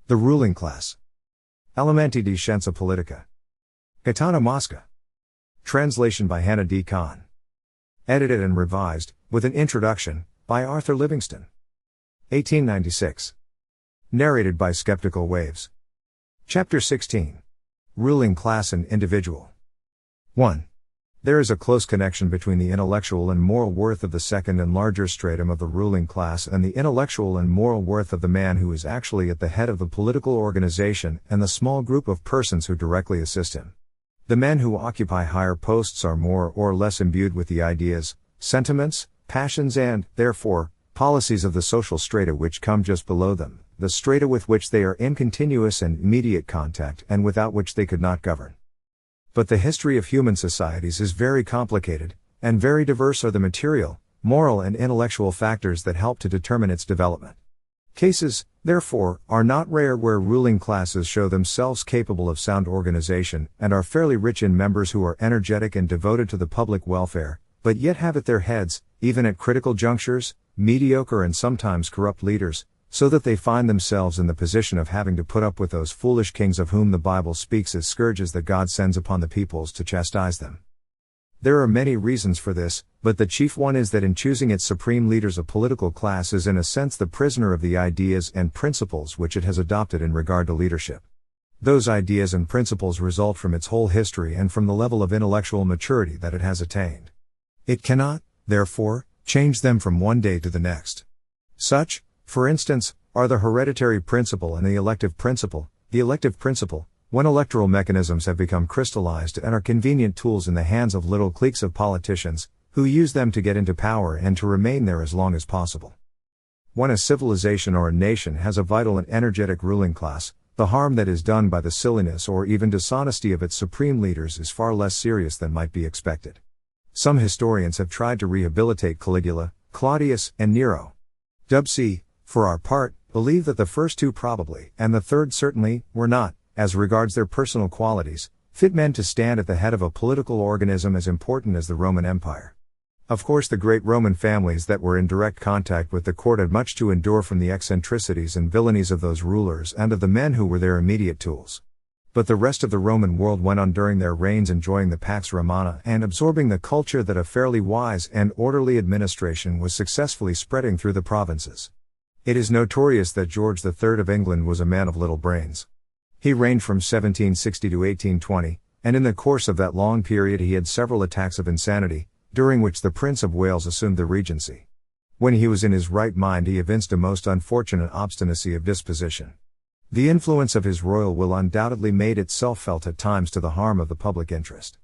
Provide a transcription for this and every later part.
The ruling class. Elementi di Scienza Politica. Gaetano Mosca. Translation by Hannah D. Kahn. Edited and revised, with an introduction, by Arthur Livingston. 1896. Narrated by Skeptical Waves. Chapter 16. Ruling Class and Individual. 1. There is a close connection between the intellectual and moral worth of the second and larger stratum of the ruling class and the intellectual and moral worth of the man who is actually at the head of the political organization and the small group of persons who directly assist him. The men who occupy higher posts are more or less imbued with the ideas, sentiments, passions and, therefore, policies of the social strata which come just below them, the strata with which they are in continuous and immediate contact and without which they could not govern. But the history of human societies is very complicated, and very diverse are the material, moral and intellectual factors that help to determine its development. Cases, therefore, are not rare where ruling classes show themselves capable of sound organization and are fairly rich in members who are energetic and devoted to the public welfare, but yet have at their heads, even at critical junctures, mediocre and sometimes corrupt leaders, so that they find themselves in the position of having to put up with those foolish kings of whom the Bible speaks as scourges that God sends upon the peoples to chastise them. There are many reasons for this, but the chief one is that in choosing its supreme leaders a political class is in a sense the prisoner of the ideas and principles which it has adopted in regard to leadership. Those ideas and principles result from its whole history and from the level of intellectual maturity that it has attained. It cannot, therefore, change them from one day to the next. Such, for instance, are the hereditary principle and the elective principle. The elective principle, when electoral mechanisms have become crystallized and are convenient tools in the hands of little cliques of politicians, who use them to get into power and to remain there as long as possible. When a civilization or a nation has a vital and energetic ruling class, the harm that is done by the silliness or even dishonesty of its supreme leaders is far less serious than might be expected. Some historians have tried to rehabilitate Caligula, Claudius, and Nero. C. For our part, believe that the first two probably, and the third certainly, were not, as regards their personal qualities, fit men to stand at the head of a political organism as important as the Roman Empire. Of course the great Roman families that were in direct contact with the court had much to endure from the eccentricities and villainies of those rulers and of the men who were their immediate tools. But the rest of the Roman world went on during their reigns enjoying the Pax Romana and absorbing the culture that a fairly wise and orderly administration was successfully spreading through the provinces. It is notorious that George III of England was a man of little brains. He reigned from 1760 to 1820, and in the course of that long period he had several attacks of insanity, during which the Prince of Wales assumed the regency. When he was in his right mind he evinced a most unfortunate obstinacy of disposition. The influence of his royal will undoubtedly made itself felt at times to the harm of the public interest.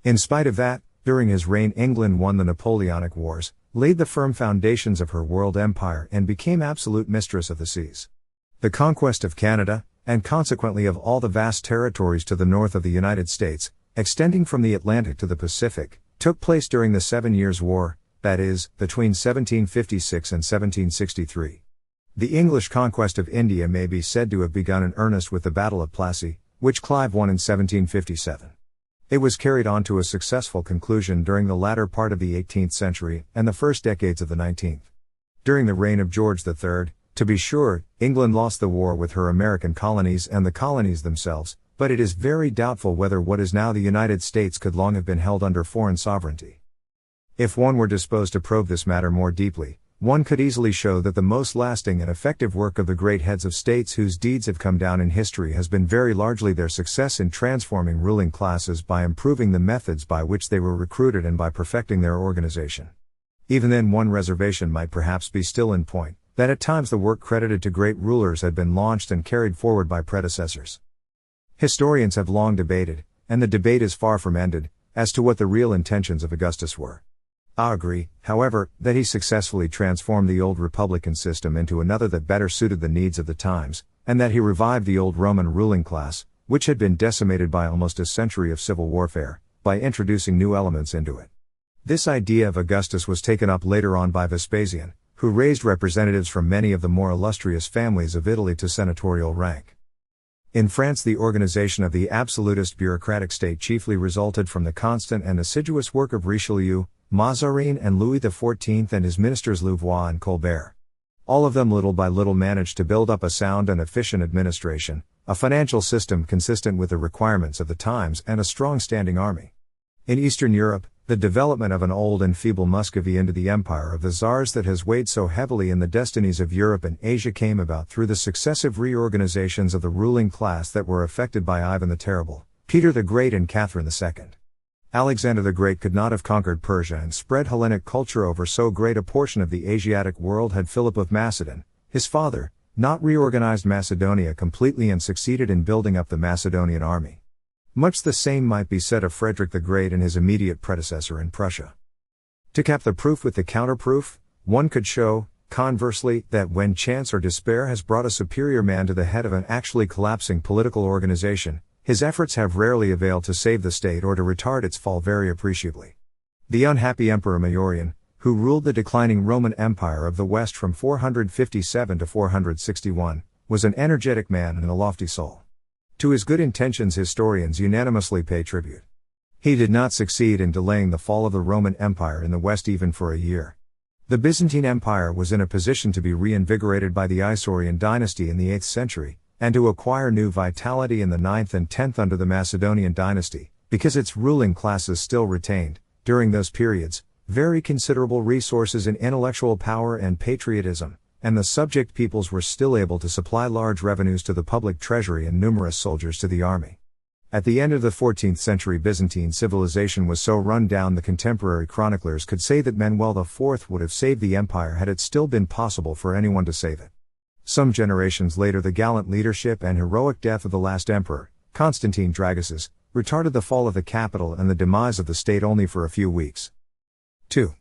In spite of that, during his reign England won the Napoleonic Wars, laid the firm foundations of her world empire and became absolute mistress of the seas. The conquest of Canada, and consequently of all the vast territories to the north of the United States, extending from the Atlantic to the Pacific, took place during the 7 Years' War, that is, between 1756 and 1763. The English conquest of India may be said to have begun in earnest with the Battle of Plassey, which Clive won in 1757. It was carried on to a successful conclusion during the latter part of the 18th century and the first decades of the 19th. During the reign of George III, to be sure, England lost the war with her American colonies and the colonies themselves, but it is very doubtful whether what is now the United States could long have been held under foreign sovereignty. If one were disposed to probe this matter more deeply, one could easily show that the most lasting and effective work of the great heads of states whose deeds have come down in history has been very largely their success in transforming ruling classes by improving the methods by which they were recruited and by perfecting their organization. Even then one reservation might perhaps be still in point, that at times the work credited to great rulers had been launched and carried forward by predecessors. Historians have long debated, and the debate is far from ended, as to what the real intentions of Augustus were. I agree, however, that he successfully transformed the old republican system into another that better suited the needs of the times, and that he revived the old Roman ruling class, which had been decimated by almost a century of civil warfare, by introducing new elements into it. This idea of Augustus was taken up later on by Vespasian, who raised representatives from many of the more illustrious families of Italy to senatorial rank. In France the organization of the absolutist bureaucratic state chiefly resulted from the constant and assiduous work of Richelieu, Mazarin and Louis XIV and his ministers Louvois and Colbert. All of them little by little managed to build up a sound and efficient administration, a financial system consistent with the requirements of the times, and a strong standing army. In Eastern Europe, the development of an old and feeble Muscovy into the empire of the Tsars that has weighed so heavily in the destinies of Europe and Asia came about through the successive reorganizations of the ruling class that were effected by Ivan the Terrible, Peter the Great and Catherine II. Alexander the Great could not have conquered Persia and spread Hellenic culture over so great a portion of the Asiatic world had Philip of Macedon, his father, not reorganized Macedonia completely and succeeded in building up the Macedonian army. Much the same might be said of Frederick the Great and his immediate predecessor in Prussia. To cap the proof with the counterproof, one could show, conversely, that when chance or despair has brought a superior man to the head of an actually collapsing political organization, his efforts have rarely availed to save the state or to retard its fall very appreciably. The unhappy Emperor Majorian, who ruled the declining Roman Empire of the West from 457 to 461, was an energetic man and a lofty soul. To his good intentions historians unanimously pay tribute. He did not succeed in delaying the fall of the Roman Empire in the West even for a year. The Byzantine Empire was in a position to be reinvigorated by the Isaurian dynasty in the 8th century, and to acquire new vitality in the 9th and 10th under the Macedonian dynasty, because its ruling classes still retained, during those periods, very considerable resources in intellectual power and patriotism, and the subject peoples were still able to supply large revenues to the public treasury and numerous soldiers to the army. At the end of the 14th century, Byzantine civilization was so run down the contemporary chroniclers could say that Manuel IV would have saved the empire had it still been possible for anyone to save it. Some generations later, the gallant leadership and heroic death of the last emperor, Constantine Dragusis, retarded the fall of the capital and the demise of the state only for a few weeks. 2.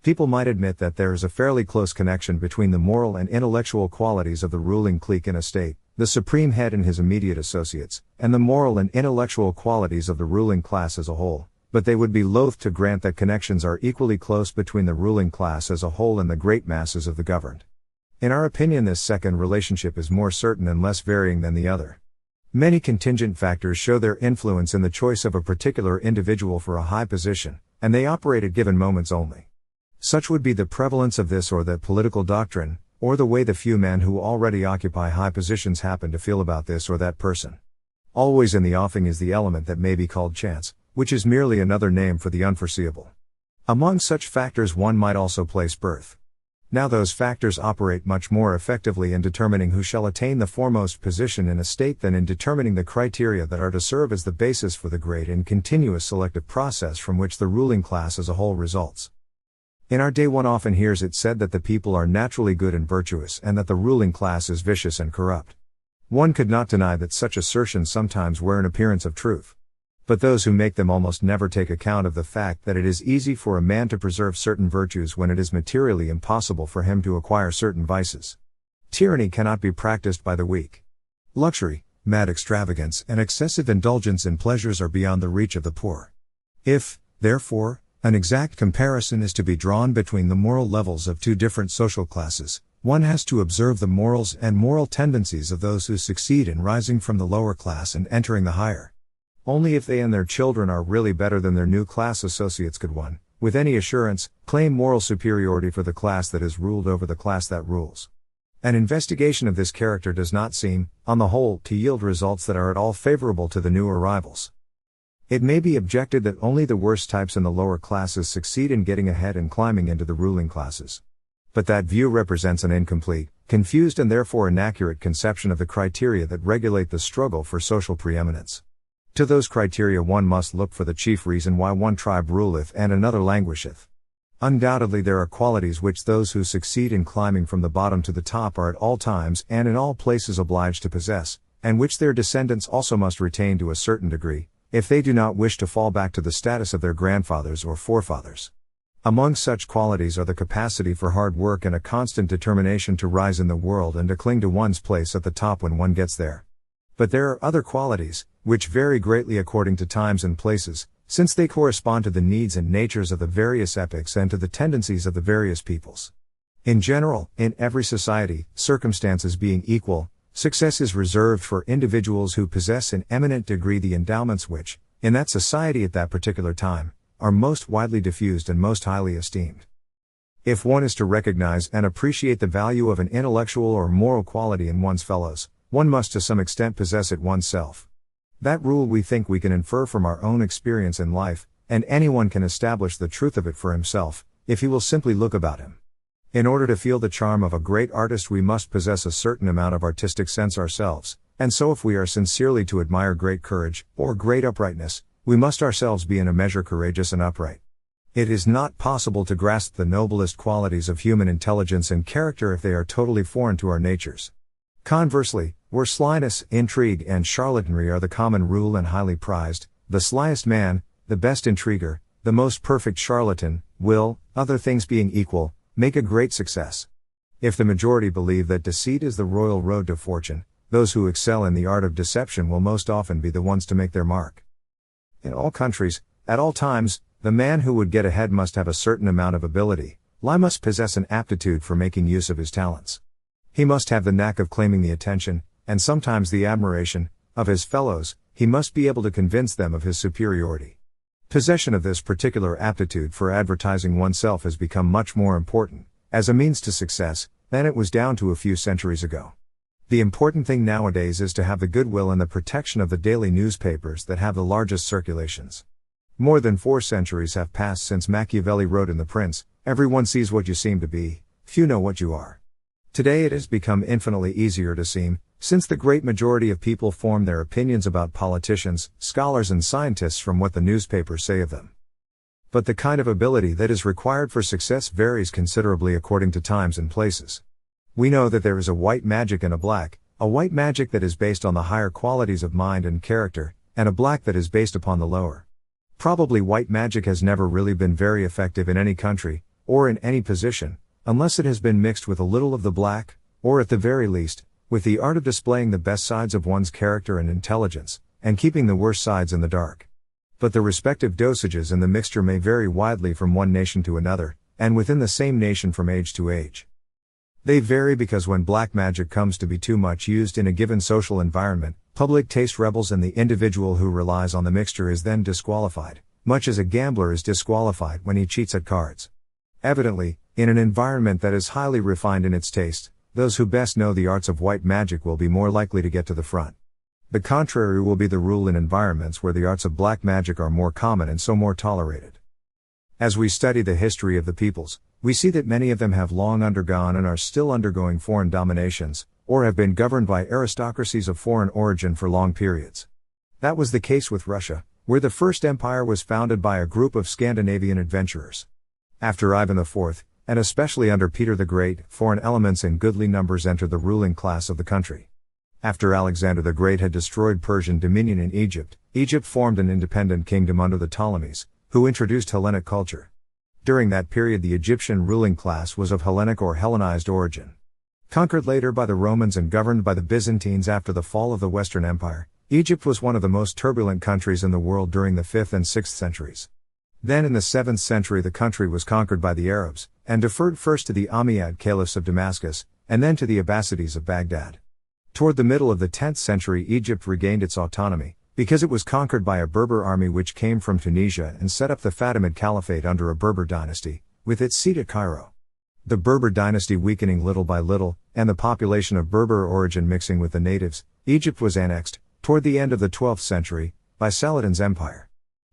People might admit that there is a fairly close connection between the moral and intellectual qualities of the ruling clique in a state, the supreme head and his immediate associates, and the moral and intellectual qualities of the ruling class as a whole, but they would be loath to grant that connections are equally close between the ruling class as a whole and the great masses of the governed. In our opinion, this second relationship is more certain and less varying than the other. Many contingent factors show their influence in the choice of a particular individual for a high position, and they operate at given moments only. Such would be the prevalence of this or that political doctrine, or the way the few men who already occupy high positions happen to feel about this or that person. Always in the offing is the element that may be called chance, which is merely another name for the unforeseeable. Among such factors one might also place birth. Now those factors operate much more effectively in determining who shall attain the foremost position in a state than in determining the criteria that are to serve as the basis for the great and continuous selective process from which the ruling class as a whole results. In our day one often hears it said that the people are naturally good and virtuous and that the ruling class is vicious and corrupt. One could not deny that such assertions sometimes wear an appearance of truth. But those who make them almost never take account of the fact that it is easy for a man to preserve certain virtues when it is materially impossible for him to acquire certain vices. Tyranny cannot be practiced by the weak. Luxury, mad extravagance, and excessive indulgence in pleasures are beyond the reach of the poor. If, therefore, an exact comparison is to be drawn between the moral levels of two different social classes, one has to observe the morals and moral tendencies of those who succeed in rising from the lower class and entering the higher. Only if they and their children are really better than their new class associates could one, with any assurance, claim moral superiority for the class that is ruled over the class that rules. An investigation of this character does not seem, on the whole, to yield results that are at all favorable to the new arrivals. It may be objected that only the worst types in the lower classes succeed in getting ahead and climbing into the ruling classes. But that view represents an incomplete, confused and therefore inaccurate conception of the criteria that regulate the struggle for social preeminence. To those criteria one must look for the chief reason why one tribe ruleth and another languisheth. Undoubtedly there are qualities which those who succeed in climbing from the bottom to the top are at all times and in all places obliged to possess, and which their descendants also must retain to a certain degree, if they do not wish to fall back to the status of their grandfathers or forefathers. Among such qualities are the capacity for hard work and a constant determination to rise in the world and to cling to one's place at the top when one gets there. But there are other qualities, which vary greatly according to times and places, since they correspond to the needs and natures of the various epochs and to the tendencies of the various peoples. In general, in every society, circumstances being equal, success is reserved for individuals who possess in eminent degree the endowments which, in that society at that particular time, are most widely diffused and most highly esteemed. If one is to recognize and appreciate the value of an intellectual or moral quality in one's fellows, one must to some extent possess it oneself. That rule we think we can infer from our own experience in life, and anyone can establish the truth of it for himself, if he will simply look about him. In order to feel the charm of a great artist, we must possess a certain amount of artistic sense ourselves, and so if we are sincerely to admire great courage, or great uprightness, we must ourselves be in a measure courageous and upright. It is not possible to grasp the noblest qualities of human intelligence and character if they are totally foreign to our natures. Conversely, where slyness, intrigue, and charlatanry are the common rule and highly prized, the slyest man, the best intriguer, the most perfect charlatan, will, other things being equal, make a great success. If the majority believe that deceit is the royal road to fortune, those who excel in the art of deception will most often be the ones to make their mark. In all countries, at all times, the man who would get ahead must have a certain amount of ability, must possess an aptitude for making use of his talents. He must have the knack of claiming the attention, and sometimes the admiration, of his fellows. He must be able to convince them of his superiority. Possession of this particular aptitude for advertising oneself has become much more important, as a means to success, than it was down to a few centuries ago. The important thing nowadays is to have the goodwill and the protection of the daily newspapers that have the largest circulations. More than 4 centuries have passed since Machiavelli wrote in The Prince, "Everyone sees what you seem to be, few know what you are." Today it has become infinitely easier to seem, since the great majority of people form their opinions about politicians, scholars and scientists from what the newspapers say of them. But the kind of ability that is required for success varies considerably according to times and places. We know that there is a white magic and a white magic that is based on the higher qualities of mind and character, and a black that is based upon the lower. Probably white magic has never really been very effective in any country, or in any position, unless it has been mixed with a little of the black, or at the very least, with the art of displaying the best sides of one's character and intelligence, and keeping the worst sides in the dark. But the respective dosages in the mixture may vary widely from one nation to another, and within the same nation from age to age. They vary because when black magic comes to be too much used in a given social environment, public taste rebels and the individual who relies on the mixture is then disqualified, much as a gambler is disqualified when he cheats at cards. Evidently, in an environment that is highly refined in its taste, those who best know the arts of white magic will be more likely to get to the front. The contrary will be the rule in environments where the arts of black magic are more common and so more tolerated. As we study the history of the peoples, we see that many of them have long undergone and are still undergoing foreign dominations, or have been governed by aristocracies of foreign origin for long periods. That was the case with Russia, where the first empire was founded by a group of Scandinavian adventurers. After Ivan IV, and especially under Peter the Great, foreign elements in goodly numbers entered the ruling class of the country. After Alexander the Great had destroyed Persian dominion in Egypt, Egypt formed an independent kingdom under the Ptolemies, who introduced Hellenic culture. During that period the Egyptian ruling class was of Hellenic or Hellenized origin. Conquered later by the Romans and governed by the Byzantines after the fall of the Western Empire, Egypt was one of the most turbulent countries in the world during the 5th and 6th centuries. Then in the 7th century the country was conquered by the Arabs, and deferred first to the Umayyad caliphs of Damascus, and then to the Abbasides of Baghdad. Toward the middle of the 10th century Egypt regained its autonomy, because it was conquered by a Berber army which came from Tunisia and set up the Fatimid Caliphate under a Berber dynasty, with its seat at Cairo. The Berber dynasty weakening little by little, and the population of Berber origin mixing with the natives, Egypt was annexed, toward the end of the 12th century, by Saladin's empire.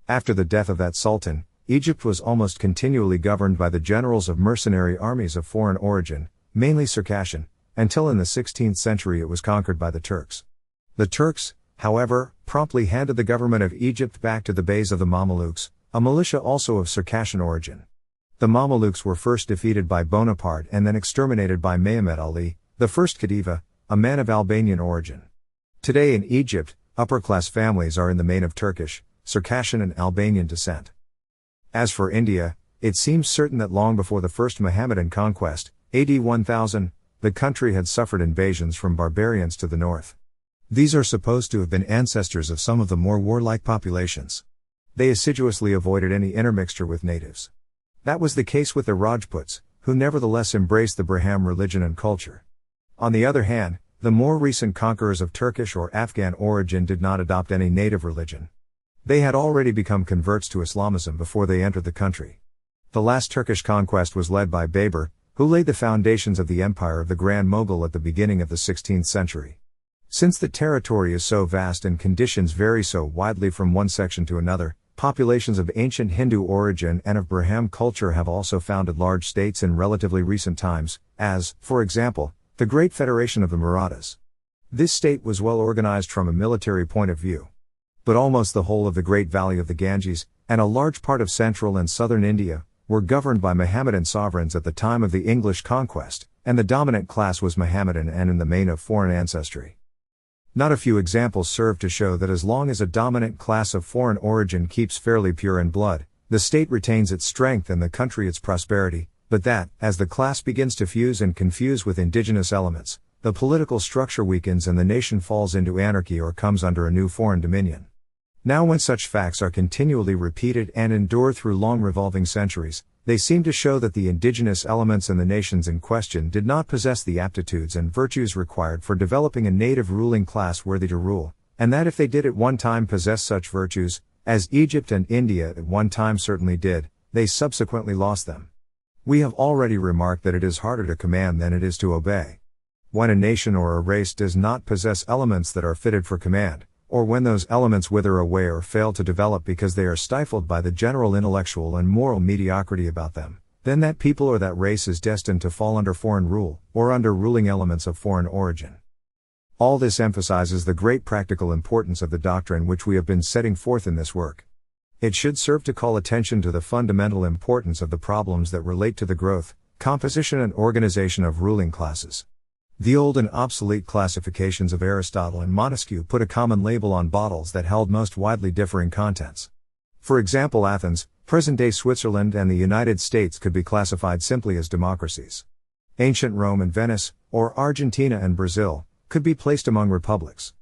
After the death of that sultan, Egypt was almost continually governed by the generals of mercenary armies of foreign origin, mainly Circassian, until in the 16th century it was conquered by the Turks. The Turks, however, promptly handed the government of Egypt back to the Beys of the Mamelukes, a militia also of Circassian origin. The Mamelukes were first defeated by Bonaparte and then exterminated by Mehemet Ali, the first Khedive, a man of Albanian origin. Today in Egypt, upper-class families are in the main of Turkish, Circassian and Albanian descent. As for India, it seems certain that long before the first Mohammedan conquest, AD 1000, the country had suffered invasions from barbarians to the north. These are supposed to have been ancestors of some of the more warlike populations. They assiduously avoided any intermixture with natives. That was the case with the Rajputs, who nevertheless embraced the Brahman religion and culture. On the other hand, the more recent conquerors of Turkish or Afghan origin did not adopt any native religion. They had already become converts to Islamism before they entered the country. The last Turkish conquest was led by Babur, who laid the foundations of the empire of the Grand Mughal at the beginning of the 16th century. Since the territory is so vast and conditions vary so widely from one section to another, populations of ancient Hindu origin and of Brahmin culture have also founded large states in relatively recent times, as, for example, the Great Federation of the Marathas. This state was well organized from a military point of view. But almost the whole of the Great Valley of the Ganges, and a large part of central and southern India, were governed by Mohammedan sovereigns at the time of the English conquest, and the dominant class was Mohammedan and in the main of foreign ancestry. Not a few examples serve to show that as long as a dominant class of foreign origin keeps fairly pure in blood, the state retains its strength and the country its prosperity, but that, as the class begins to fuse and confuse with indigenous elements, the political structure weakens and the nation falls into anarchy or comes under a new foreign dominion. Now when such facts are continually repeated and endure through long revolving centuries, they seem to show that the indigenous elements in the nations in question did not possess the aptitudes and virtues required for developing a native ruling class worthy to rule, and that if they did at one time possess such virtues, as Egypt and India at one time certainly did, they subsequently lost them. We have already remarked that it is harder to command than it is to obey. When a nation or a race does not possess elements that are fitted for command, or when those elements wither away or fail to develop because they are stifled by the general intellectual and moral mediocrity about them, then that people or that race is destined to fall under foreign rule, or under ruling elements of foreign origin. All this emphasizes the great practical importance of the doctrine which we have been setting forth in this work. It should serve to call attention to the fundamental importance of the problems that relate to the growth, composition and organization of ruling classes. The old and obsolete classifications of Aristotle and Montesquieu put a common label on bottles that held most widely differing contents. For example, Athens, present-day Switzerland and the United States could be classified simply as democracies. Ancient Rome and Venice, or Argentina and Brazil, could be placed among republics.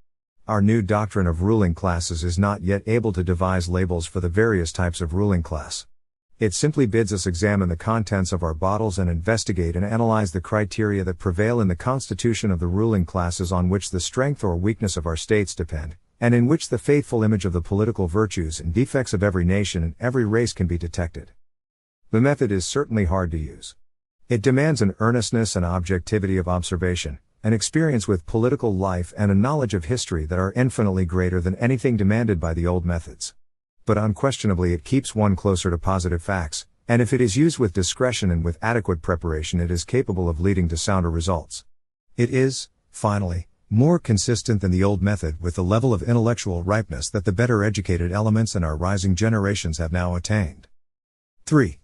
Our new doctrine of ruling classes is not yet able to devise labels for the various types of ruling class. It simply bids us examine the contents of our bottles and investigate and analyze the criteria that prevail in the constitution of the ruling classes on which the strength or weakness of our states depend, and in which the faithful image of the political virtues and defects of every nation and every race can be detected. The method is certainly hard to use. It demands an earnestness and objectivity of observation, an experience with political life and a knowledge of history that are infinitely greater than anything demanded by the old methods. But unquestionably it keeps one closer to positive facts, and if it is used with discretion and with adequate preparation it is capable of leading to sounder results. It is, finally, more consistent than the old method with the level of intellectual ripeness that the better educated elements in our rising generations have now attained. 3.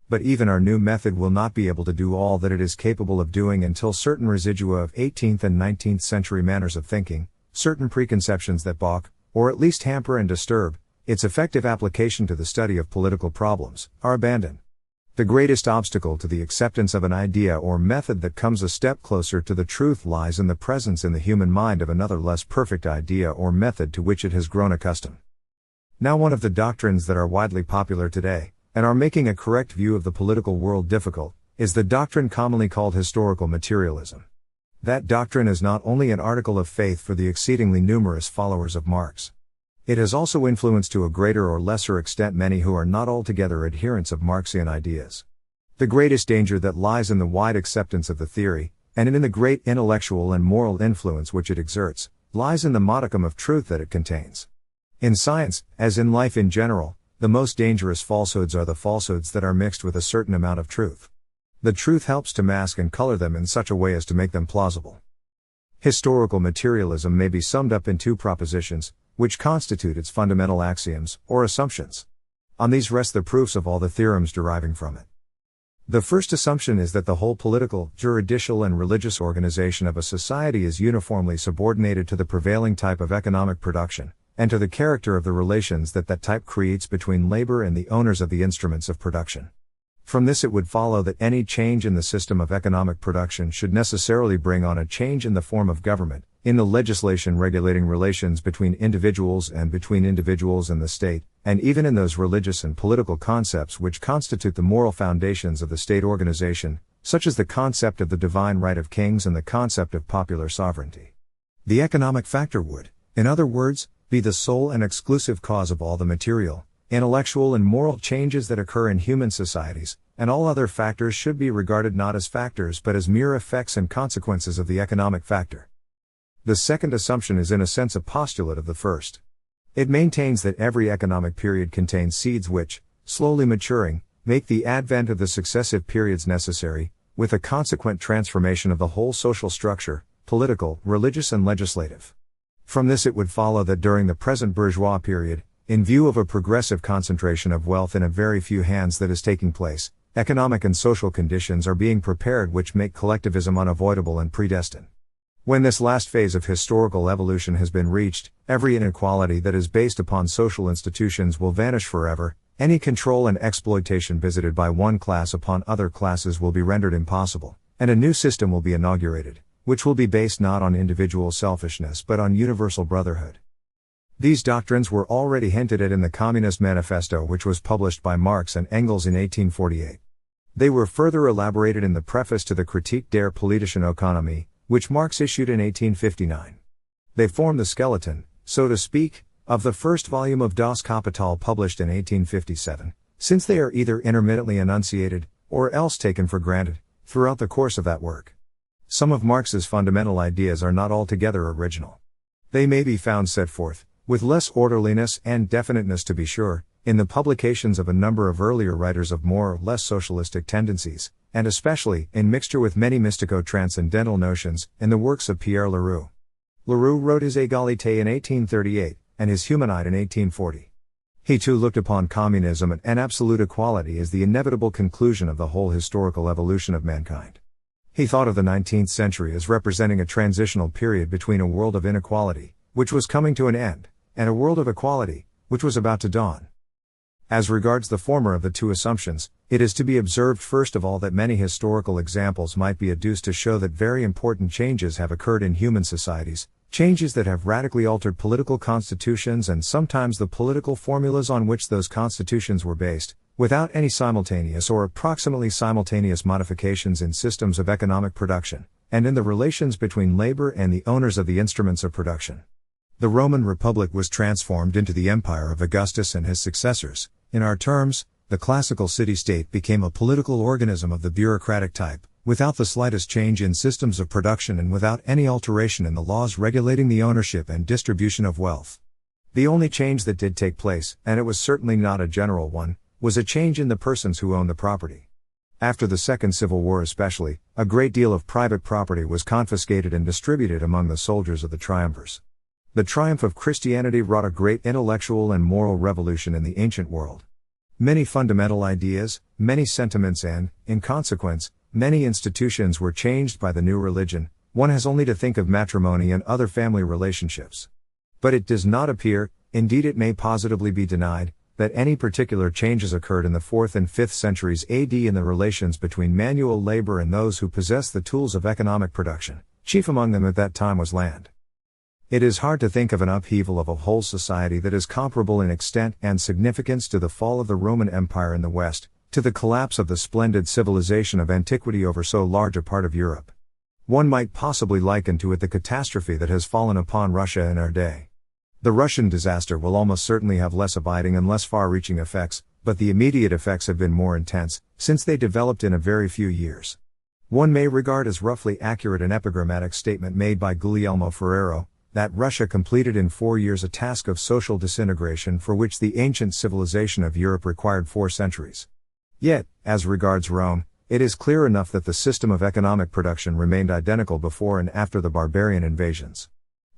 But even our new method will not be able to do all that it is capable of doing until certain residua of 18th and 19th century manners of thinking, certain preconceptions that balk, or at least hamper and disturb, its effective application to the study of political problems, are abandoned. The greatest obstacle to the acceptance of an idea or method that comes a step closer to the truth lies in the presence in the human mind of another less perfect idea or method to which it has grown accustomed. Now one of the doctrines that are widely popular today, and are making a correct view of the political world difficult, is the doctrine commonly called historical materialism. That doctrine is not only an article of faith for the exceedingly numerous followers of Marx. It has also influenced to a greater or lesser extent many who are not altogether adherents of Marxian ideas. The greatest danger that lies in the wide acceptance of the theory, and in the great intellectual and moral influence which it exerts, lies in the modicum of truth that it contains. In science, as in life in general, the most dangerous falsehoods are the falsehoods that are mixed with a certain amount of truth. The truth helps to mask and color them in such a way as to make them plausible. Historical materialism may be summed up in two propositions, which constitute its fundamental axioms, or assumptions. On these rest the proofs of all the theorems deriving from it. The first assumption is that the whole political, juridical and religious organization of a society is uniformly subordinated to the prevailing type of economic production, and to the character of the relations that that type creates between labor and the owners of the instruments of production. From this it would follow that any change in the system of economic production should necessarily bring on a change in the form of government, in the legislation regulating relations between individuals and between individuals and the state, and even in those religious and political concepts which constitute the moral foundations of the state organization, such as the concept of the divine right of kings and the concept of popular sovereignty. The economic factor would, in other words, be the sole and exclusive cause of all the material, intellectual and moral changes that occur in human societies, and all other factors should be regarded not as factors but as mere effects and consequences of the economic factor. The second assumption is in a sense a postulate of the first. It maintains that every economic period contains seeds which, slowly maturing, make the advent of the successive periods necessary, with a consequent transformation of the whole social structure, political, religious and legislative. From this it would follow that during the present bourgeois period, in view of a progressive concentration of wealth in a very few hands that is taking place, economic and social conditions are being prepared which make collectivism unavoidable and predestined. When this last phase of historical evolution has been reached, every inequality that is based upon social institutions will vanish forever, any control and exploitation visited by one class upon other classes will be rendered impossible, and a new system will be inaugurated, which will be based not on individual selfishness but on universal brotherhood. These doctrines were already hinted at in the Communist Manifesto, which was published by Marx and Engels in 1848. They were further elaborated in the preface to the Kritik der politischen Ökonomie, which Marx issued in 1859. They form the skeleton, so to speak, of the first volume of Das Kapital published in 1857, since they are either intermittently enunciated, or else taken for granted, throughout the course of that work. Some of Marx's fundamental ideas are not altogether original. They may be found set forth, with less orderliness and definiteness to be sure, in the publications of a number of earlier writers of more or less socialistic tendencies, and especially, in mixture with many mystico-transcendental notions, in the works of Pierre Leroux. Leroux wrote his Égalité in 1838, and his Humanite in 1840. He too looked upon communism and absolute equality as the inevitable conclusion of the whole historical evolution of mankind. He thought of the 19th century as representing a transitional period between a world of inequality, which was coming to an end, and a world of equality, which was about to dawn. As regards the former of the two assumptions, it is to be observed first of all that many historical examples might be adduced to show that very important changes have occurred in human societies, changes that have radically altered political constitutions and sometimes the political formulas on which those constitutions were based, without any simultaneous or approximately simultaneous modifications in systems of economic production, and in the relations between labor and the owners of the instruments of production. The Roman Republic was transformed into the empire of Augustus and his successors. In our terms, the classical city-state became a political organism of the bureaucratic type, without the slightest change in systems of production and without any alteration in the laws regulating the ownership and distribution of wealth. The only change that did take place, and it was certainly not a general one, was a change in the persons who owned the property. After the Second Civil War especially, a great deal of private property was confiscated and distributed among the soldiers of the triumvirs. The triumph of Christianity wrought a great intellectual and moral revolution in the ancient world. Many fundamental ideas, many sentiments and, in consequence, many institutions were changed by the new religion. One has only to think of matrimony and other family relationships. But it does not appear, indeed it may positively be denied, that any particular changes occurred in the 4th and 5th centuries AD in the relations between manual labor and those who possessed the tools of economic production. Chief among them at that time was land. It is hard to think of an upheaval of a whole society that is comparable in extent and significance to the fall of the Roman Empire in the West, to the collapse of the splendid civilization of antiquity over so large a part of Europe. One might possibly liken to it the catastrophe that has fallen upon Russia in our day. The Russian disaster will almost certainly have less abiding and less far-reaching effects, but the immediate effects have been more intense, since they developed in a very few years. One may regard as roughly accurate an epigrammatic statement made by Guglielmo Ferrero, that Russia completed in 4 years a task of social disintegration for which the ancient civilization of Europe required 4 centuries. Yet, as regards Rome, it is clear enough that the system of economic production remained identical before and after the barbarian invasions.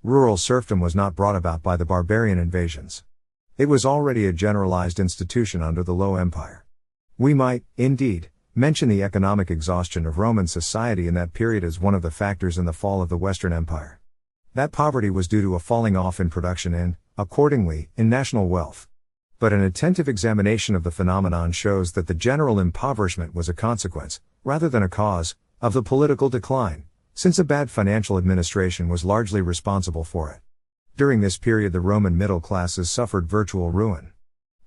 Rural serfdom was not brought about by the barbarian invasions. It was already a generalized institution under the Low Empire. We might, indeed, mention the economic exhaustion of Roman society in that period as one of the factors in the fall of the Western Empire. That poverty was due to a falling off in production and, accordingly, in national wealth. But an attentive examination of the phenomenon shows that the general impoverishment was a consequence, rather than a cause, of the political decline, since a bad financial administration was largely responsible for it. During this period the Roman middle classes suffered virtual ruin.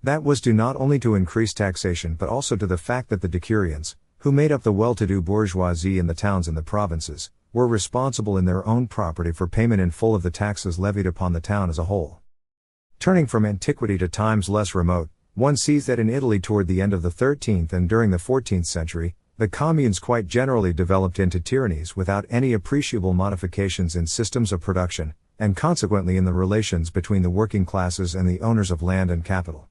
That was due not only to increased taxation but also to the fact that the decurions, who made up the well-to-do bourgeoisie in the towns and the provinces, were responsible in their own property for payment in full of the taxes levied upon the town as a whole. Turning from antiquity to times less remote, One sees that in Italy toward the end of the 13th and during the 14th century, the communes quite generally developed into tyrannies without any appreciable modifications in systems of production, and consequently in the relations between the working classes and the owners of land and capital.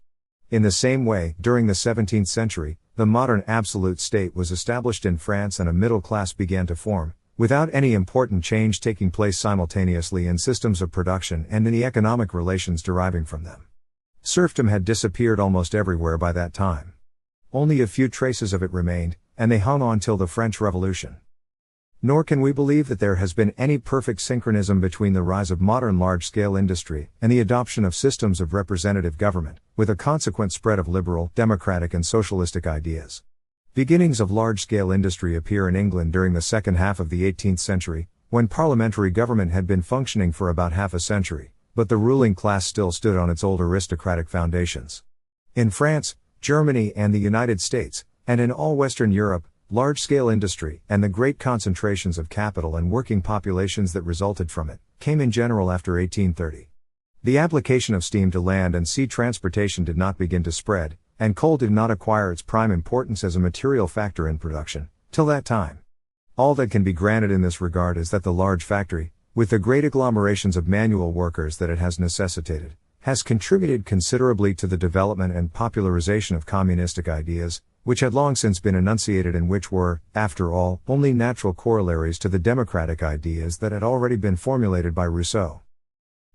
In the same way, during the 17th century, the modern absolute state was established in France and a middle class began to form, without any important change taking place simultaneously in systems of production and in the economic relations deriving from them. Serfdom had disappeared almost everywhere by that time. Only a few traces of it remained, and they hung on till the French Revolution. Nor can we believe that there has been any perfect synchronism between the rise of modern large-scale industry and the adoption of systems of representative government, with a consequent spread of liberal, democratic and socialistic ideas. Beginnings of large-scale industry appear in England during the second half of the 18th century, when parliamentary government had been functioning for about half a century, but the ruling class still stood on its old aristocratic foundations. In France, Germany and the United States, and in all Western Europe, large-scale industry, and the great concentrations of capital and working populations that resulted from it, came in general after 1830. The application of steam to land and sea transportation did not begin to spread, and coal did not acquire its prime importance as a material factor in production, till that time. All that can be granted in this regard is that the large factory, with the great agglomerations of manual workers that it has necessitated, has contributed considerably to the development and popularization of communistic ideas, which had long since been enunciated and which were, after all, only natural corollaries to the democratic ideas that had already been formulated by Rousseau.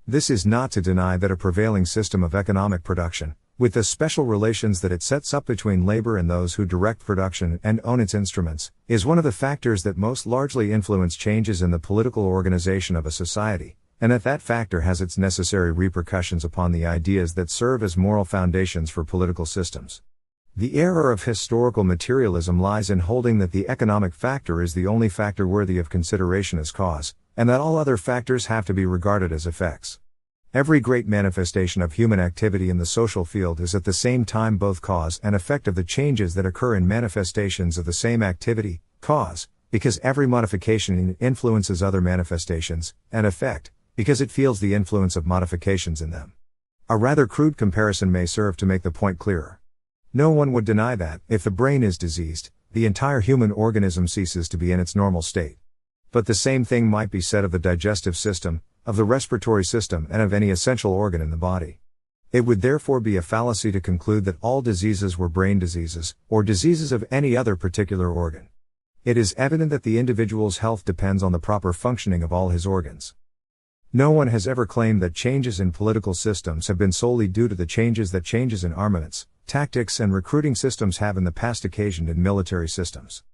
This is not to deny that a prevailing system of economic production, with the special relations that it sets up between labor and those who direct production and own its instruments, is one of the factors that most largely influence changes in the political organization of a society, and that factor has its necessary repercussions upon the ideas that serve as moral foundations for political systems. The error of historical materialism lies in holding that the economic factor is the only factor worthy of consideration as cause, and that all other factors have to be regarded as effects. Every great manifestation of human activity in the social field is at the same time both cause and effect of the changes that occur in manifestations of the same activity, cause, because every modification in it influences other manifestations, and effect, because it feels the influence of modifications in them. A rather crude comparison may serve to make the point clearer. No one would deny that, if the brain is diseased, the entire human organism ceases to be in its normal state. But the same thing might be said of the digestive system, of the respiratory system and of any essential organ in the body. It would therefore be a fallacy to conclude that all diseases were brain diseases, or diseases of any other particular organ. It is evident that the individual's health depends on the proper functioning of all his organs. No one has ever claimed that changes in political systems have been solely due to the changes in armaments, tactics and recruiting systems have in the past occasioned in military systems.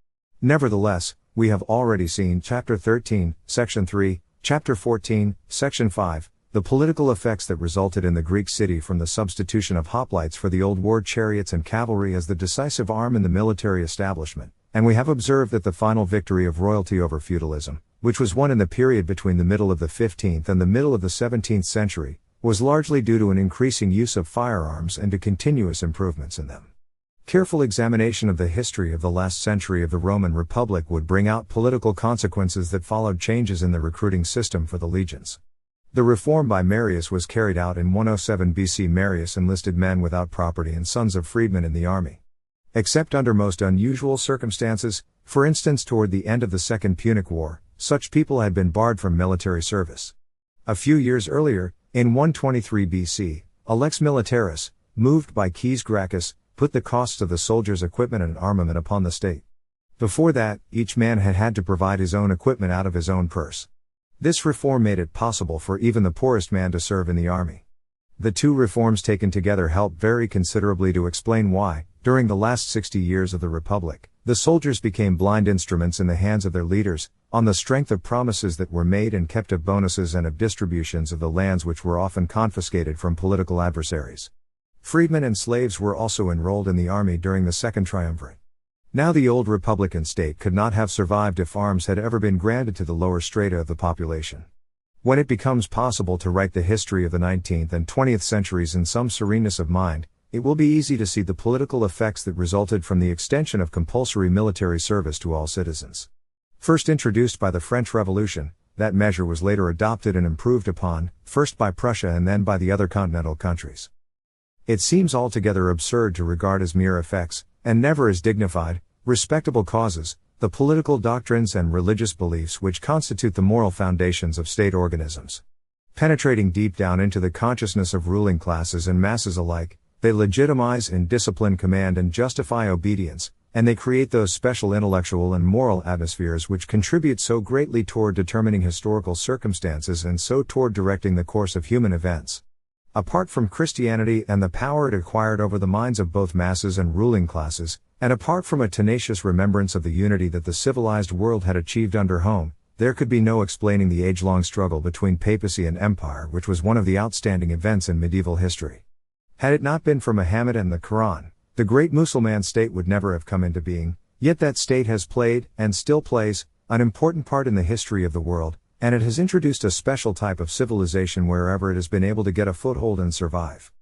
Nevertheless, we have already seen Chapter 13, Section 3, Chapter 14, Section 5, the political effects that resulted in the Greek city from the substitution of hoplites for the old war chariots and cavalry as the decisive arm in the military establishment, and we have observed that the final victory of royalty over feudalism, which was won in the period between the middle of the 15th and the middle of the 17th century, was largely due to an increasing use of firearms and to continuous improvements in them. Careful examination of the history of the last century of the Roman Republic would bring out political consequences that followed changes in the recruiting system for the legions. The reform by Marius was carried out in 107 BC. Marius enlisted men without property and sons of freedmen in the army. Except under most unusual circumstances, for instance toward the end of the Second Punic War, such people had been barred from military service. A few years earlier, in 123 BC, a lex militaris, moved by Caius Gracchus, put the costs of the soldiers' equipment and armament upon the state. Before that, each man had had to provide his own equipment out of his own purse. This reform made it possible for even the poorest man to serve in the army. The two reforms taken together help very considerably to explain why, during the last 60 years of the Republic, the soldiers became blind instruments in the hands of their leaders, on the strength of promises that were made and kept of bonuses and of distributions of the lands which were often confiscated from political adversaries. Freedmen and slaves were also enrolled in the army during the Second Triumvirate. Now the old Republican state could not have survived if arms had ever been granted to the lower strata of the population. When it becomes possible to write the history of the 19th and 20th centuries in some sereneness of mind, it will be easy to see the political effects that resulted from the extension of compulsory military service to all citizens. First introduced by the French Revolution, that measure was later adopted and improved upon, first by Prussia and then by the other continental countries. It seems altogether absurd to regard as mere effects, and never as dignified, respectable causes, the political doctrines and religious beliefs which constitute the moral foundations of state organisms. Penetrating deep down into the consciousness of ruling classes and masses alike, they legitimize and discipline command and justify obedience, and they create those special intellectual and moral atmospheres which contribute so greatly toward determining historical circumstances and so toward directing the course of human events. Apart from Christianity and the power it acquired over the minds of both masses and ruling classes, and apart from a tenacious remembrance of the unity that the civilized world had achieved under Home, there could be no explaining the age-long struggle between papacy and empire, which was one of the outstanding events in medieval history. Had it not been for Muhammad and the Quran, the great Mussulman state would never have come into being, yet that state has played, and still plays, an important part in the history of the world, and it has introduced a special type of civilization wherever it has been able to get a foothold and survive.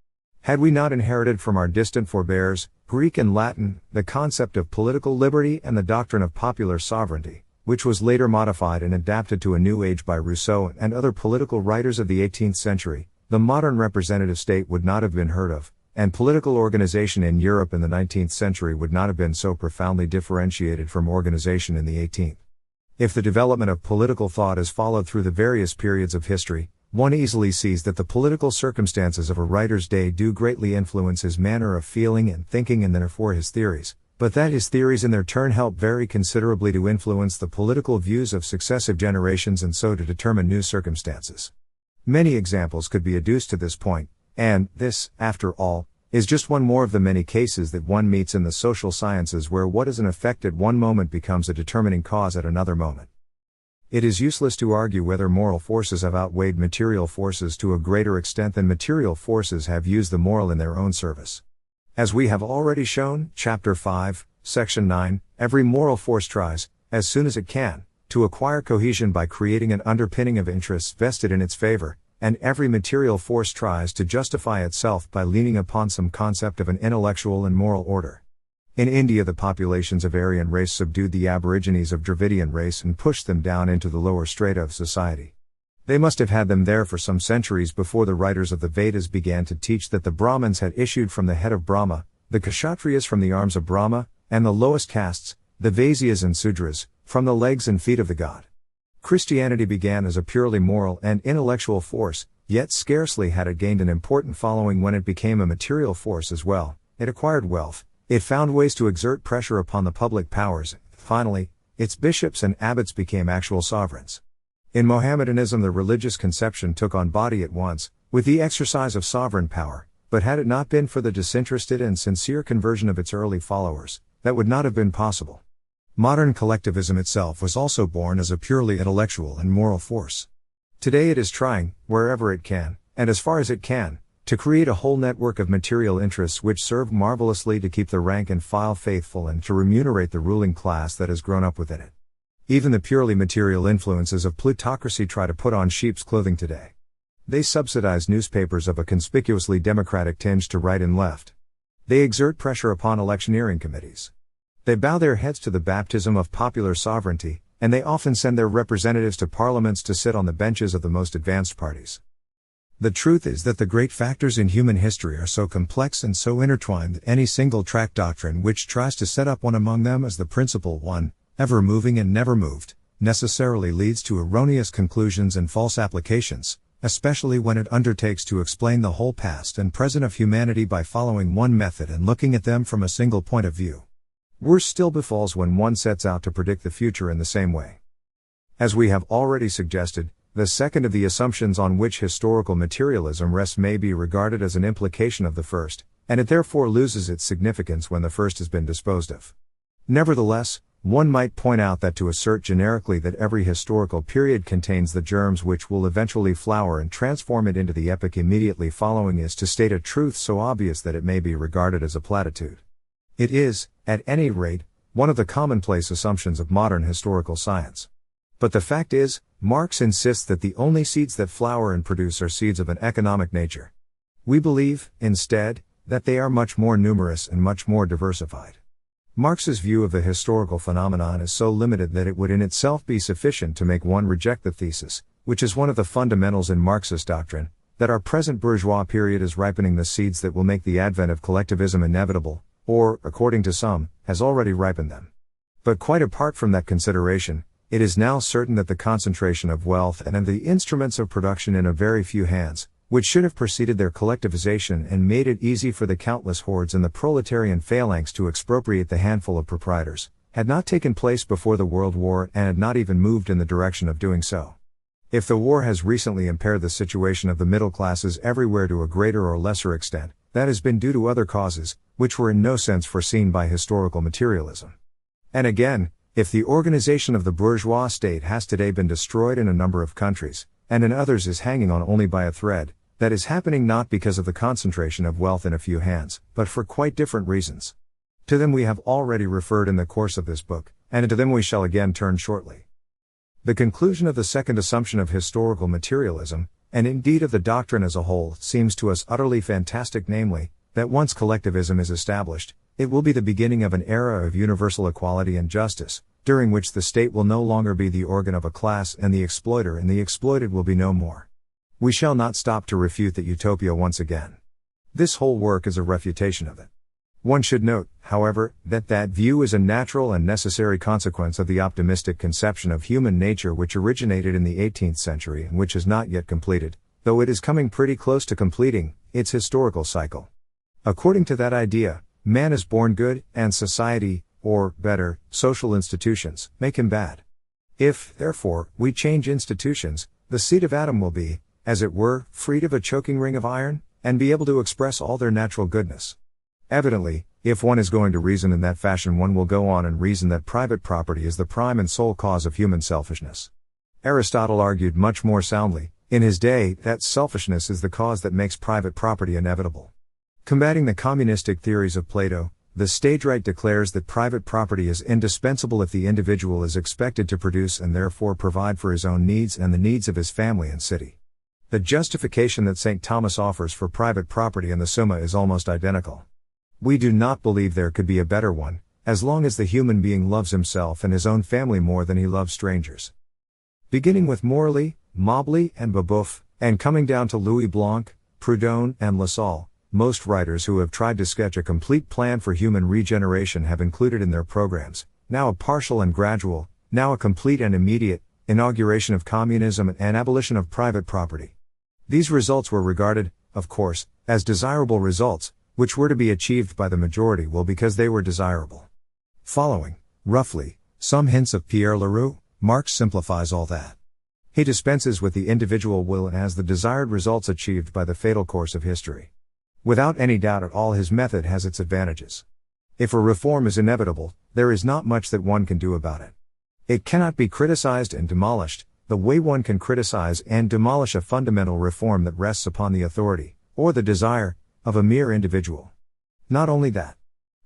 Had we not inherited from our distant forebears, Greek and Latin, the concept of political liberty and the doctrine of popular sovereignty, which was later modified and adapted to a new age by Rousseau and other political writers of the 18th century, the modern representative state would not have been heard of, and political organization in Europe in the 19th century would not have been so profoundly differentiated from organization in the 18th. If the development of political thought is followed through the various periods of history, one easily sees that the political circumstances of a writer's day do greatly influence his manner of feeling and thinking and therefore his theories, but that his theories in their turn help very considerably to influence the political views of successive generations and so to determine new circumstances. Many examples could be adduced to this point, and this, after all, is just one more of the many cases that one meets in the social sciences where what is an effect at one moment becomes a determining cause at another moment. It is useless to argue whether moral forces have outweighed material forces to a greater extent than material forces have used the moral in their own service. As we have already shown, Chapter 5, Section 9, every moral force tries, as soon as it can, to acquire cohesion by creating an underpinning of interests vested in its favor, and every material force tries to justify itself by leaning upon some concept of an intellectual and moral order. In India, the populations of Aryan race subdued the aborigines of Dravidian race and pushed them down into the lower strata of society. They must have had them there for some centuries before the writers of the Vedas began to teach that the Brahmins had issued from the head of Brahma, the Kshatriyas from the arms of Brahma, and the lowest castes, the Vaisyas and Sudras, from the legs and feet of the god. Christianity began as a purely moral and intellectual force, yet scarcely had it gained an important following when it became a material force as well. It acquired wealth, it found ways to exert pressure upon the public powers, finally, its bishops and abbots became actual sovereigns. In Mohammedanism, the religious conception took on body at once, with the exercise of sovereign power, but had it not been for the disinterested and sincere conversion of its early followers, that would not have been possible. Modern collectivism itself was also born as a purely intellectual and moral force. Today it is trying, wherever it can, and as far as it can, to create a whole network of material interests which serve marvelously to keep the rank and file faithful and to remunerate the ruling class that has grown up within it. Even the purely material influences of plutocracy try to put on sheep's clothing today. They subsidize newspapers of a conspicuously democratic tinge to right and left. They exert pressure upon electioneering committees. They bow their heads to the baptism of popular sovereignty, and they often send their representatives to parliaments to sit on the benches of the most advanced parties. The truth is that the great factors in human history are so complex and so intertwined that any single-track doctrine which tries to set up one among them as the principal one, ever moving and never moved, necessarily leads to erroneous conclusions and false applications, especially when it undertakes to explain the whole past and present of humanity by following one method and looking at them from a single point of view. Worse still befalls when one sets out to predict the future in the same way. As we have already suggested, the second of the assumptions on which historical materialism rests may be regarded as an implication of the first, and it therefore loses its significance when the first has been disposed of. Nevertheless, one might point out that to assert generically that every historical period contains the germs which will eventually flower and transform it into the epoch immediately following is to state a truth so obvious that it may be regarded as a platitude. It is, at any rate, one of the commonplace assumptions of modern historical science. But the fact is, Marx insists that the only seeds that flower and produce are seeds of an economic nature. We believe, instead, that they are much more numerous and much more diversified. Marx's view of the historical phenomenon is so limited that it would in itself be sufficient to make one reject the thesis, which is one of the fundamentals in Marxist doctrine, that our present bourgeois period is ripening the seeds that will make the advent of collectivism inevitable, or, according to some, has already ripened them. But quite apart from that consideration, it is now certain that the concentration of wealth and of the instruments of production in a very few hands, which should have preceded their collectivization and made it easy for the countless hordes in the proletarian phalanx to expropriate the handful of proprietors, had not taken place before the World War and had not even moved in the direction of doing so. If the war has recently impaired the situation of the middle classes everywhere to a greater or lesser extent, that has been due to other causes, which were in no sense foreseen by historical materialism. And again, if the organization of the bourgeois state has today been destroyed in a number of countries, and in others is hanging on only by a thread, that is happening not because of the concentration of wealth in a few hands, but for quite different reasons. To them we have already referred in the course of this book, and to them we shall again turn shortly. The conclusion of the second assumption of historical materialism, and indeed of the doctrine as a whole, seems to us utterly fantastic, namely, that once collectivism is established, it will be the beginning of an era of universal equality and justice, during which the state will no longer be the organ of a class and the exploiter and the exploited will be no more. We shall not stop to refute that utopia once again. This whole work is a refutation of it. One should note, however, that view is a natural and necessary consequence of the optimistic conception of human nature which originated in the 18th century and which has not yet completed, though it is coming pretty close to completing, its historical cycle. According to that idea, man is born good, and society, or, better, social institutions, make him bad. If, therefore, we change institutions, the seed of Adam will be, as it were, freed of a choking ring of iron, and be able to express all their natural goodness. Evidently, if one is going to reason in that fashion, one will go on and reason that private property is the prime and sole cause of human selfishness. Aristotle argued much more soundly, in his day, that selfishness is the cause that makes private property inevitable. Combating the communistic theories of Plato, the stage right declares that private property is indispensable if the individual is expected to produce and therefore provide for his own needs and the needs of his family and city. The justification that St. Thomas offers for private property in the Summa is almost identical. We do not believe there could be a better one, as long as the human being loves himself and his own family more than he loves strangers. Beginning with Morley, Mobley and Babeuf, and coming down to Louis Blanc, Proudhon and Lassalle, most writers who have tried to sketch a complete plan for human regeneration have included in their programs, now a partial and gradual, now a complete and immediate, inauguration of communism and abolition of private property. These results were regarded, of course, as desirable results, which were to be achieved by the majority because they were desirable. Following, roughly, some hints of Pierre Leroux, Marx simplifies all that. He dispenses with the individual will and has the desired results achieved by the fatal course of history. Without any doubt at all, his method has its advantages. If a reform is inevitable, there is not much that one can do about it. It cannot be criticized and demolished, the way one can criticize and demolish a fundamental reform that rests upon the authority, or the desire, of a mere individual. Not only that.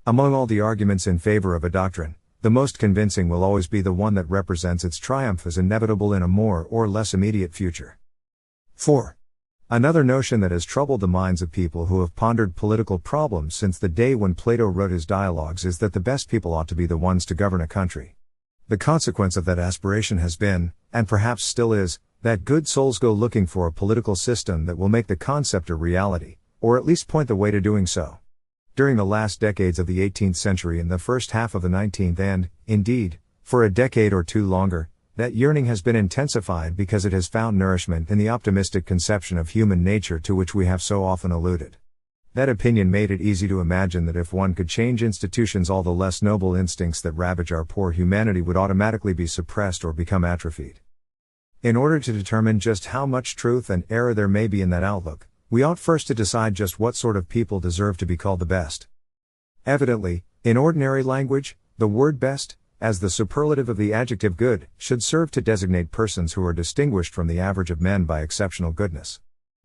Among all the arguments in favor of a doctrine, the most convincing will always be the one that represents its triumph as inevitable in a more or less immediate future. 4. Another notion that has troubled the minds of people who have pondered political problems since the day when Plato wrote his dialogues is that the best people ought to be the ones to govern a country. The consequence of that aspiration has been, and perhaps still is, that good souls go looking for a political system that will make the concept a reality, or at least point the way to doing so. During the last decades of the 18th century and the first half of the 19th and, indeed, for a decade or two longer, that yearning has been intensified because it has found nourishment in the optimistic conception of human nature to which we have so often alluded. That opinion made it easy to imagine that if one could change institutions, all the less noble instincts that ravage our poor humanity would automatically be suppressed or become atrophied. In order to determine just how much truth and error there may be in that outlook, we ought first to decide just what sort of people deserve to be called the best. Evidently, in ordinary language, the word best, as the superlative of the adjective good, should serve to designate persons who are distinguished from the average of men by exceptional goodness.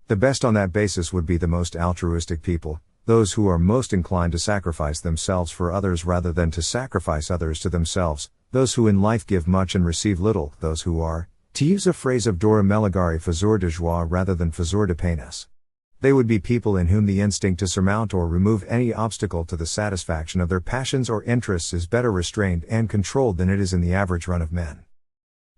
The best on that basis would be the most altruistic people, those who are most inclined to sacrifice themselves for others rather than to sacrifice others to themselves, those who in life give much and receive little, those who are, to use a phrase of Dora Meligari, faiseurs de joie rather than faiseurs de peines. They would be people in whom the instinct to surmount or remove any obstacle to the satisfaction of their passions or interests is better restrained and controlled than it is in the average run of men.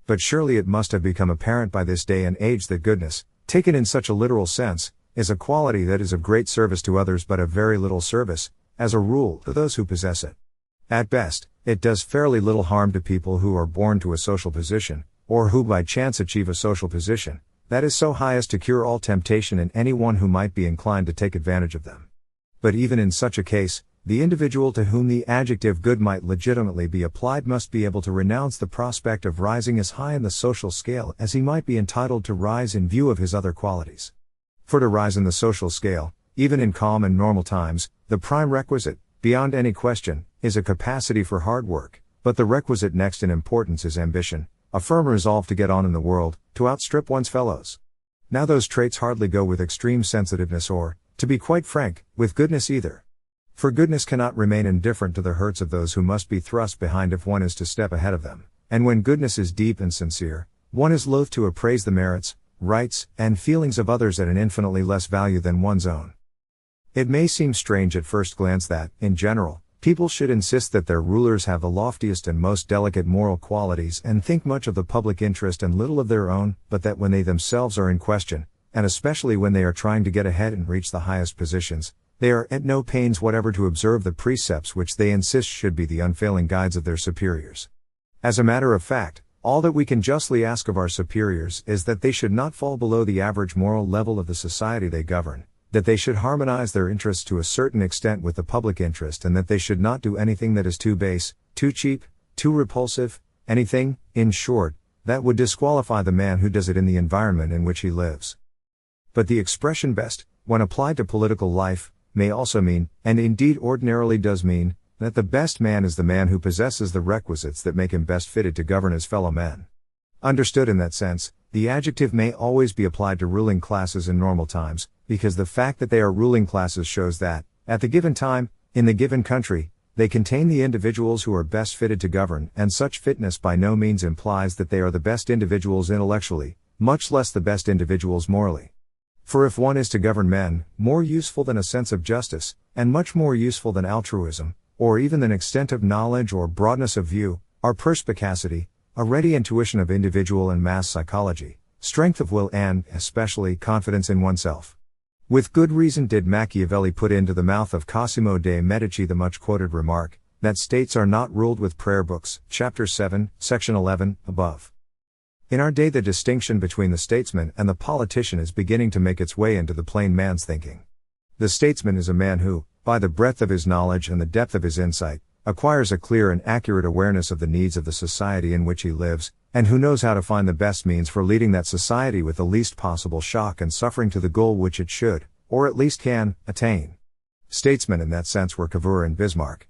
But surely it must have become apparent by this day and age that goodness, taken in such a literal sense, is a quality that is of great service to others but of very little service, as a rule, to those who possess it. At best, it does fairly little harm to people who are born to a social position, or who by chance achieve a social position that is so high as to cure all temptation in anyone who might be inclined to take advantage of them. But even in such a case, the individual to whom the adjective good might legitimately be applied must be able to renounce the prospect of rising as high in the social scale as he might be entitled to rise in view of his other qualities. For to rise in the social scale, even in calm and normal times, the prime requisite, beyond any question, is a capacity for hard work, but the requisite next in importance is ambition, a firm resolve to get on in the world, to outstrip one's fellows. Now those traits hardly go with extreme sensitiveness or, to be quite frank, with goodness either. For goodness cannot remain indifferent to the hurts of those who must be thrust behind if one is to step ahead of them, and when goodness is deep and sincere, one is loath to appraise the merits, rights, and feelings of others at an infinitely less value than one's own. It may seem strange at first glance that, in general, people should insist that their rulers have the loftiest and most delicate moral qualities and think much of the public interest and little of their own, but that when they themselves are in question, and especially when they are trying to get ahead and reach the highest positions, they are at no pains whatever to observe the precepts which they insist should be the unfailing guides of their superiors. As a matter of fact, all that we can justly ask of our superiors is that they should not fall below the average moral level of the society they govern, that they should harmonize their interests to a certain extent with the public interest, and that they should not do anything that is too base, too cheap, too repulsive, anything, in short, that would disqualify the man who does it in the environment in which he lives. But the expression best, when applied to political life, may also mean, and indeed ordinarily does mean, that the best man is the man who possesses the requisites that make him best fitted to govern his fellow men. Understood in that sense, the adjective may always be applied to ruling classes in normal times, because the fact that they are ruling classes shows that, at the given time, in the given country, they contain the individuals who are best fitted to govern, and such fitness by no means implies that they are the best individuals intellectually, much less the best individuals morally. For if one is to govern men, more useful than a sense of justice, and much more useful than altruism, or even than extent of knowledge or broadness of view, are perspicacity, a ready intuition of individual and mass psychology, strength of will and, especially, confidence in oneself. With good reason did Machiavelli put into the mouth of Cosimo de' Medici the much-quoted remark, that states are not ruled with prayer books, chapter 7, section 11, above. In our day the distinction between the statesman and the politician is beginning to make its way into the plain man's thinking. The statesman is a man who, by the breadth of his knowledge and the depth of his insight, acquires a clear and accurate awareness of the needs of the society in which he lives, and who knows how to find the best means for leading that society with the least possible shock and suffering to the goal which it should, or at least can, attain. Statesmen in that sense were Cavour and Bismarck.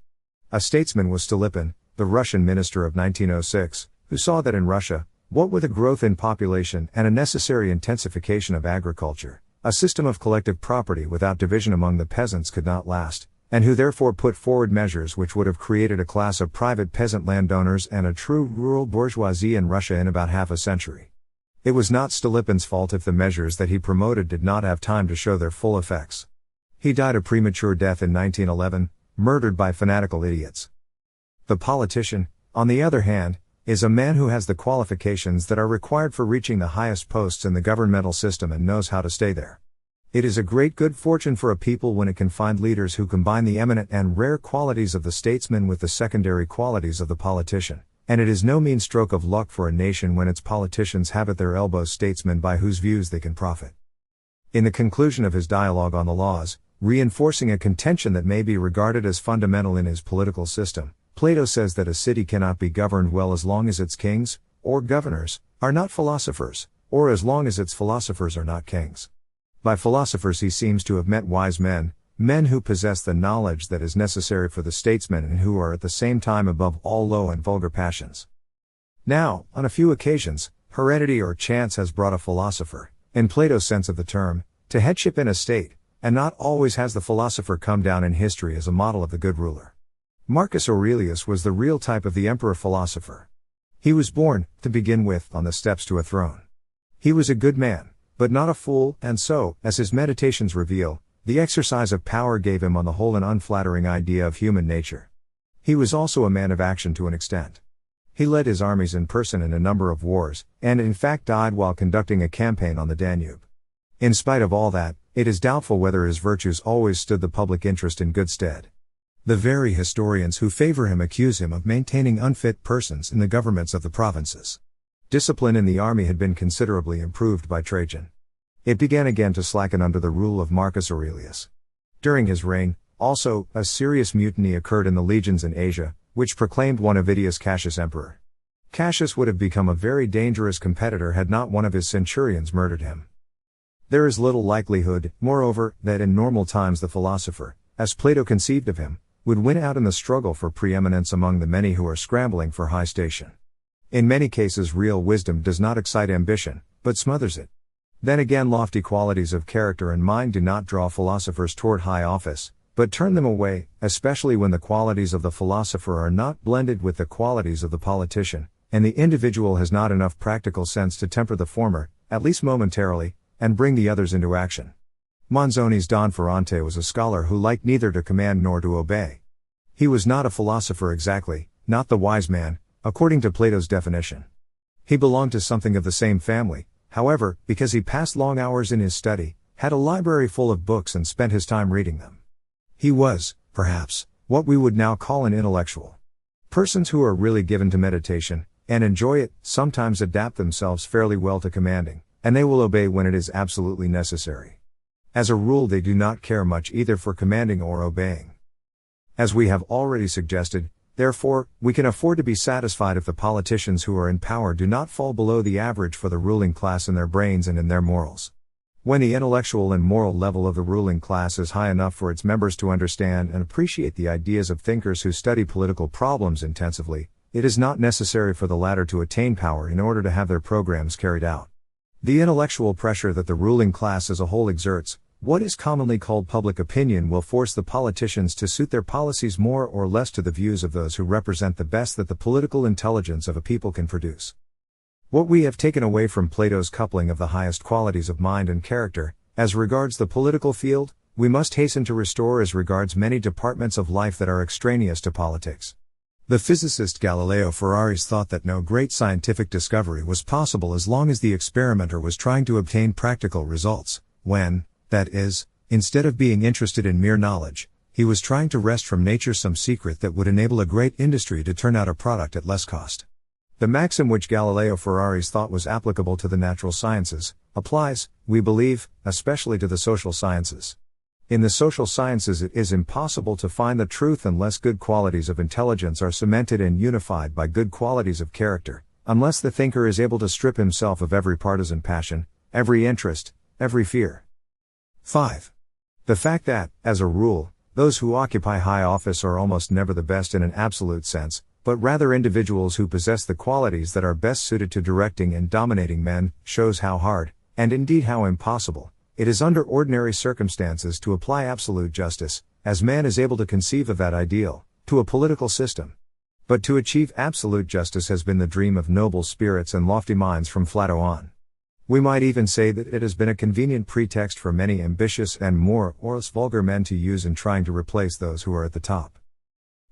A statesman was Stolypin, the Russian minister of 1906, who saw that in Russia, what with a growth in population and a necessary intensification of agriculture, a system of collective property without division among the peasants could not last, and who therefore put forward measures which would have created a class of private peasant landowners and a true rural bourgeoisie in Russia in about half a century. It was not Stolypin's fault if the measures that he promoted did not have time to show their full effects. He died a premature death in 1911, murdered by fanatical idiots. The politician, on the other hand, is a man who has the qualifications that are required for reaching the highest posts in the governmental system and knows how to stay there. It is a great good fortune for a people when it can find leaders who combine the eminent and rare qualities of the statesman with the secondary qualities of the politician, and it is no mean stroke of luck for a nation when its politicians have at their elbows statesmen by whose views they can profit. In the conclusion of his dialogue on the laws, reinforcing a contention that may be regarded as fundamental in his political system, Plato says that a city cannot be governed well as long as its kings, or governors, are not philosophers, or as long as its philosophers are not kings. By philosophers he seems to have meant wise men, men who possess the knowledge that is necessary for the statesman and who are at the same time above all low and vulgar passions. Now, on a few occasions, heredity or chance has brought a philosopher, in Plato's sense of the term, to headship in a state, and not always has the philosopher come down in history as a model of the good ruler. Marcus Aurelius was the real type of the emperor-philosopher. He was born, to begin with, on the steps to a throne. He was a good man, but not a fool, and so, as his meditations reveal, the exercise of power gave him on the whole an unflattering idea of human nature. He was also a man of action to an extent. He led his armies in person in a number of wars, and in fact died while conducting a campaign on the Danube. In spite of all that, it is doubtful whether his virtues always stood the public interest in good stead. The very historians who favor him accuse him of maintaining unfit persons in the governments of the provinces. Discipline in the army had been considerably improved by Trajan. It began again to slacken under the rule of Marcus Aurelius. During his reign, also, a serious mutiny occurred in the legions in Asia, which proclaimed one Avidius Cassius emperor. Cassius would have become a very dangerous competitor had not one of his centurions murdered him. There is little likelihood, moreover, that in normal times the philosopher, as Plato conceived of him, would win out in the struggle for preeminence among the many who are scrambling for high station. In many cases real wisdom does not excite ambition, but smothers it. Then again lofty qualities of character and mind do not draw philosophers toward high office, but turn them away, especially when the qualities of the philosopher are not blended with the qualities of the politician, and the individual has not enough practical sense to temper the former, at least momentarily, and bring the others into action. Manzoni's Don Ferrante was a scholar who liked neither to command nor to obey. He was not a philosopher exactly, not the wise man, according to Plato's definition. He belonged to something of the same family, however, because he passed long hours in his study, had a library full of books and spent his time reading them. He was, perhaps, what we would now call an intellectual. Persons who are really given to meditation, and enjoy it, sometimes adapt themselves fairly well to commanding, and they will obey when it is absolutely necessary. As a rule they do not care much either for commanding or obeying. As we have already suggested, therefore, we can afford to be satisfied if the politicians who are in power do not fall below the average for the ruling class in their brains and in their morals. When the intellectual and moral level of the ruling class is high enough for its members to understand and appreciate the ideas of thinkers who study political problems intensively, it is not necessary for the latter to attain power in order to have their programs carried out. The intellectual pressure that the ruling class as a whole exerts, what is commonly called public opinion, will force the politicians to suit their policies more or less to the views of those who represent the best that the political intelligence of a people can produce. What we have taken away from Plato's coupling of the highest qualities of mind and character, as regards the political field, we must hasten to restore as regards many departments of life that are extraneous to politics. The physicist Galileo Ferraris thought that no great scientific discovery was possible as long as the experimenter was trying to obtain practical results, when, that is, instead of being interested in mere knowledge, he was trying to wrest from nature some secret that would enable a great industry to turn out a product at less cost. The maxim which Galileo Ferraris thought was applicable to the natural sciences, applies, we believe, especially to the social sciences. In the social sciences it is impossible to find the truth unless good qualities of intelligence are cemented and unified by good qualities of character, unless the thinker is able to strip himself of every partisan passion, every interest, every fear. 5. The fact that, as a rule, those who occupy high office are almost never the best in an absolute sense, but rather individuals who possess the qualities that are best suited to directing and dominating men, shows how hard, and indeed how impossible, it is under ordinary circumstances to apply absolute justice, as man is able to conceive of that ideal, to a political system. But to achieve absolute justice has been the dream of noble spirits and lofty minds from Plato on. We might even say that it has been a convenient pretext for many ambitious and more or less vulgar men to use in trying to replace those who are at the top.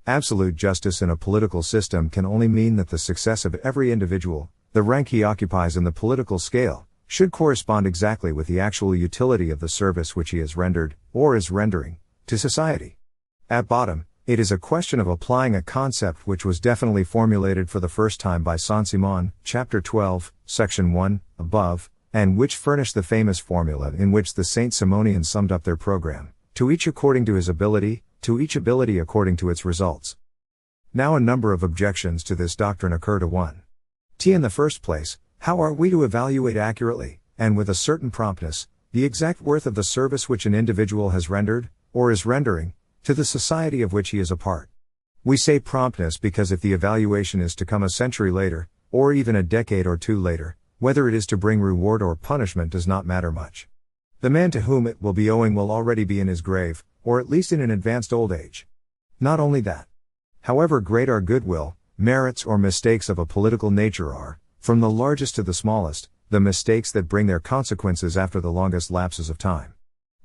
Absolute justice in a political system can only mean that the success of every individual, the rank he occupies in the political scale, should correspond exactly with the actual utility of the service which he has rendered, or is rendering, to society. At bottom, it is a question of applying a concept which was definitely formulated for the first time by Saint-Simon, chapter 12, section 1, above, and which furnished the famous formula in which the Saint-Simonians summed up their program, to each according to his ability, to each ability according to its results. Now a number of objections to this doctrine occur to 1. In the first place, how are we to evaluate accurately, and with a certain promptness, the exact worth of the service which an individual has rendered, or is rendering, to the society of which he is a part? We say promptness because if the evaluation is to come a century later, or even a decade or two later, whether it is to bring reward or punishment does not matter much. The man to whom it will be owing will already be in his grave, or at least in an advanced old age. Not only that. However great our goodwill, merits or mistakes of a political nature are, from the largest to the smallest, the mistakes that bring their consequences after the longest lapses of time.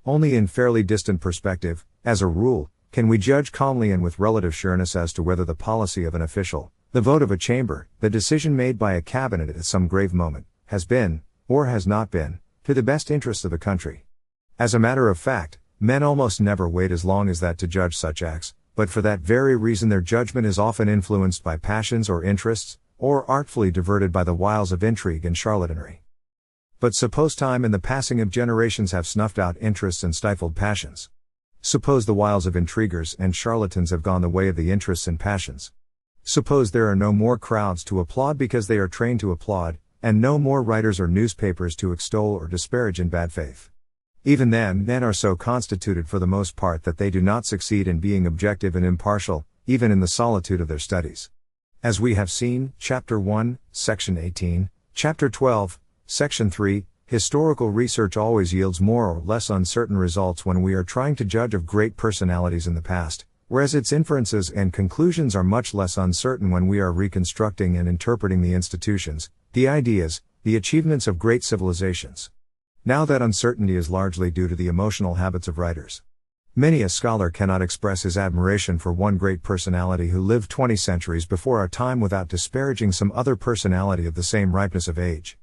Only in fairly distant perspective, as a rule, can we judge calmly and with relative sureness as to whether the policy of an official, the vote of a chamber, the decision made by a cabinet at some grave moment, has been, or has not been, to the best interests of the country. As a matter of fact, men almost never wait as long as that to judge such acts, but for that very reason their judgment is often influenced by passions or interests, or artfully diverted by the wiles of intrigue and charlatanry. But suppose time and the passing of generations have snuffed out interests and stifled passions. Suppose the wiles of intriguers and charlatans have gone the way of the interests and passions. Suppose there are no more crowds to applaud because they are trained to applaud, and no more writers or newspapers to extol or disparage in bad faith. Even then, men are so constituted for the most part that they do not succeed in being objective and impartial, even in the solitude of their studies. As we have seen, Chapter 1, Section 18, Chapter 12, Section 3, historical research always yields more or less uncertain results when we are trying to judge of great personalities in the past, whereas its inferences and conclusions are much less uncertain when we are reconstructing and interpreting the institutions, the ideas, the achievements of great civilizations. Now that uncertainty is largely due to the emotional habits of writers. Many a scholar cannot express his admiration for one great personality who lived 20 centuries before our time without disparaging some other personality of the same ripeness of age.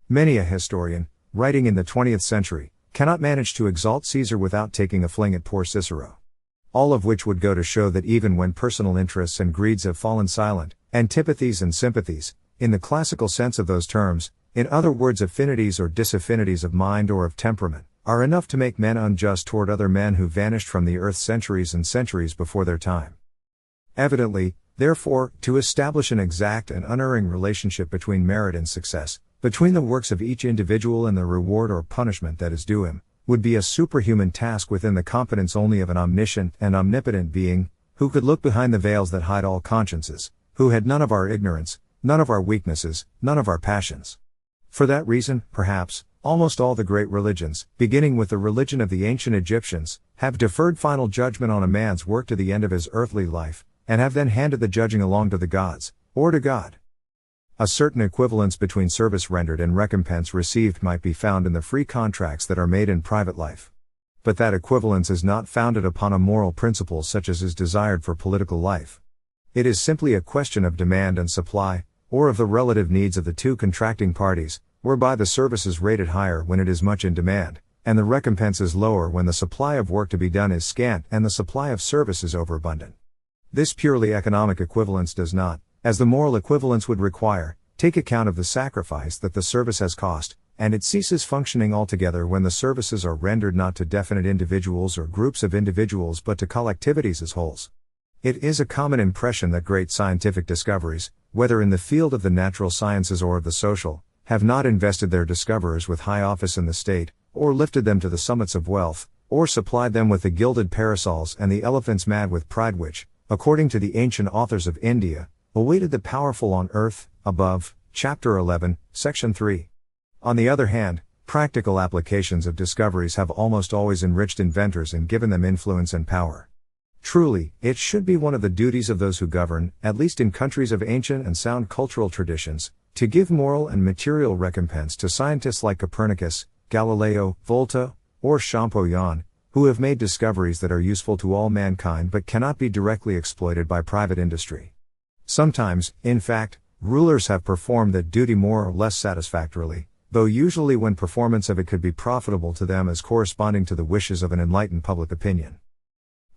Many a historian, writing in the 20th century, cannot manage to exalt Caesar without taking a fling at poor Cicero. All of which would go to show that even when personal interests and greeds have fallen silent, antipathies and sympathies, in the classical sense of those terms, in other words affinities or disaffinities of mind or of temperament, are enough to make men unjust toward other men who vanished from the earth centuries and centuries before their time. Evidently, therefore, to establish an exact and unerring relationship between merit and success, between the works of each individual and the reward or punishment that is due him, would be a superhuman task within the competence only of an omniscient and omnipotent being, who could look behind the veils that hide all consciences, who had none of our ignorance, none of our weaknesses, none of our passions. For that reason, perhaps, almost all the great religions, beginning with the religion of the ancient Egyptians, have deferred final judgment on a man's work to the end of his earthly life, and have then handed the judging along to the gods, or to God. A certain equivalence between service rendered and recompense received might be found in the free contracts that are made in private life. But that equivalence is not founded upon a moral principle such as is desired for political life. It is simply a question of demand and supply, or of the relative needs of the two contracting parties, whereby the service is rated higher when it is much in demand, and the recompense is lower when the supply of work to be done is scant and the supply of service is overabundant. This purely economic equivalence does not, as the moral equivalence would require, take account of the sacrifice that the service has cost, and it ceases functioning altogether when the services are rendered not to definite individuals or groups of individuals but to collectivities as wholes. It is a common impression that great scientific discoveries, whether in the field of the natural sciences or of the social, have not invested their discoverers with high office in the state, or lifted them to the summits of wealth, or supplied them with the gilded parasols and the elephants mad with pride which, according to the ancient authors of India, awaited the powerful on earth, above, Chapter 11, Section 3. On the other hand, practical applications of discoveries have almost always enriched inventors and given them influence and power. Truly, it should be one of the duties of those who govern, at least in countries of ancient and sound cultural traditions, to give moral and material recompense to scientists like Copernicus, Galileo, Volta, or Champollion, who have made discoveries that are useful to all mankind but cannot be directly exploited by private industry. Sometimes, in fact, rulers have performed that duty more or less satisfactorily, though usually when performance of it could be profitable to them as corresponding to the wishes of an enlightened public opinion.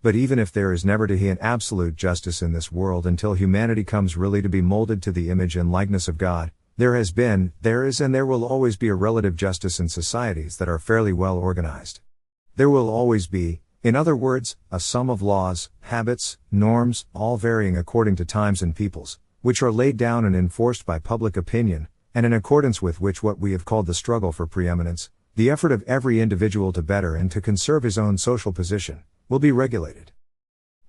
But even if there is never to be an absolute justice in this world until humanity comes really to be molded to the image and likeness of God, there has been, there is and there will always be a relative justice in societies that are fairly well organized. There will always be, in other words, a sum of laws, habits, norms, all varying according to times and peoples, which are laid down and enforced by public opinion, and in accordance with which what we have called the struggle for preeminence, the effort of every individual to better and to conserve his own social position, will be regulated.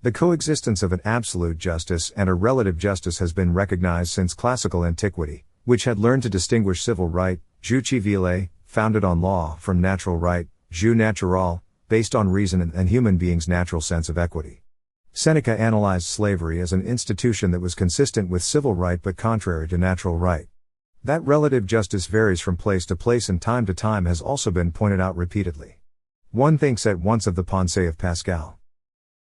The coexistence of an absolute justice and a relative justice has been recognized since classical antiquity, which had learned to distinguish civil right, jus civile, founded on law, from natural right, jus naturale, based on reason and human beings' natural sense of equity. Seneca analyzed slavery as an institution that was consistent with civil right but contrary to natural right. That relative justice varies from place to place and time to time has also been pointed out repeatedly. One thinks at once of the pensée of Pascal.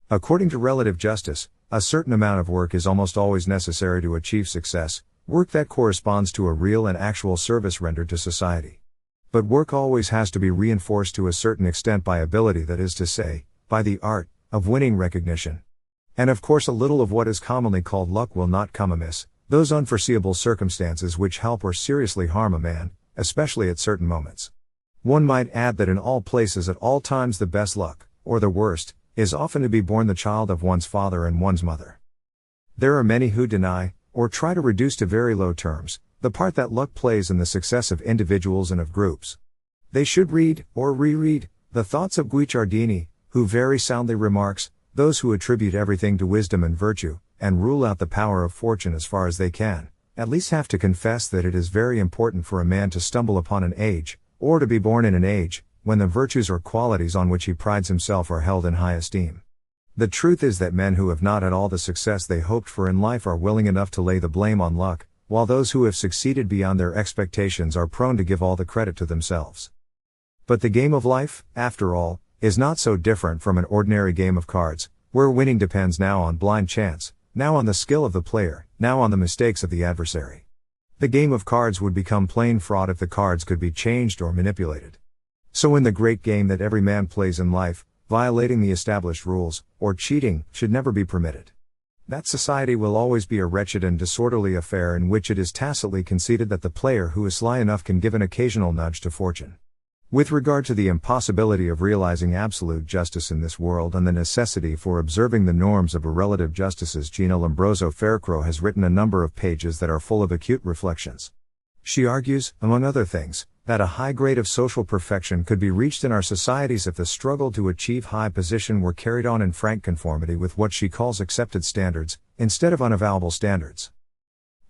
According to relative justice, a certain amount of work is almost always necessary to achieve success, work that corresponds to a real and actual service rendered to society. But work always has to be reinforced to a certain extent by ability, that is to say, by the art of winning recognition. And of course a little of what is commonly called luck will not come amiss, those unforeseeable circumstances which help or seriously harm a man, especially at certain moments. One might add that in all places at all times the best luck, or the worst, is often to be born the child of one's father and one's mother. There are many who deny, or try to reduce to very low terms, the part that luck plays in the success of individuals and of groups. They should read, or reread, the thoughts of Guicciardini, who very soundly remarks, those who attribute everything to wisdom and virtue, and rule out the power of fortune as far as they can, at least have to confess that it is very important for a man to stumble upon an age, or to be born in an age, when the virtues or qualities on which he prides himself are held in high esteem. The truth is that men who have not had all the success they hoped for in life are willing enough to lay the blame on luck, while those who have succeeded beyond their expectations are prone to give all the credit to themselves. But the game of life, after all, is not so different from an ordinary game of cards, where winning depends now on blind chance, now on the skill of the player, now on the mistakes of the adversary. The game of cards would become plain fraud if the cards could be changed or manipulated. So in the great game that every man plays in life, violating the established rules, or cheating, should never be permitted. That society will always be a wretched and disorderly affair in which it is tacitly conceded that the player who is sly enough can give an occasional nudge to fortune. With regard to the impossibility of realizing absolute justice in this world and the necessity for observing the norms of relative justices, Gina Lombroso Faircrow has written a number of pages that are full of acute reflections. She argues, among other things, that a high grade of social perfection could be reached in our societies if the struggle to achieve high position were carried on in frank conformity with what she calls accepted standards, instead of unavowable standards.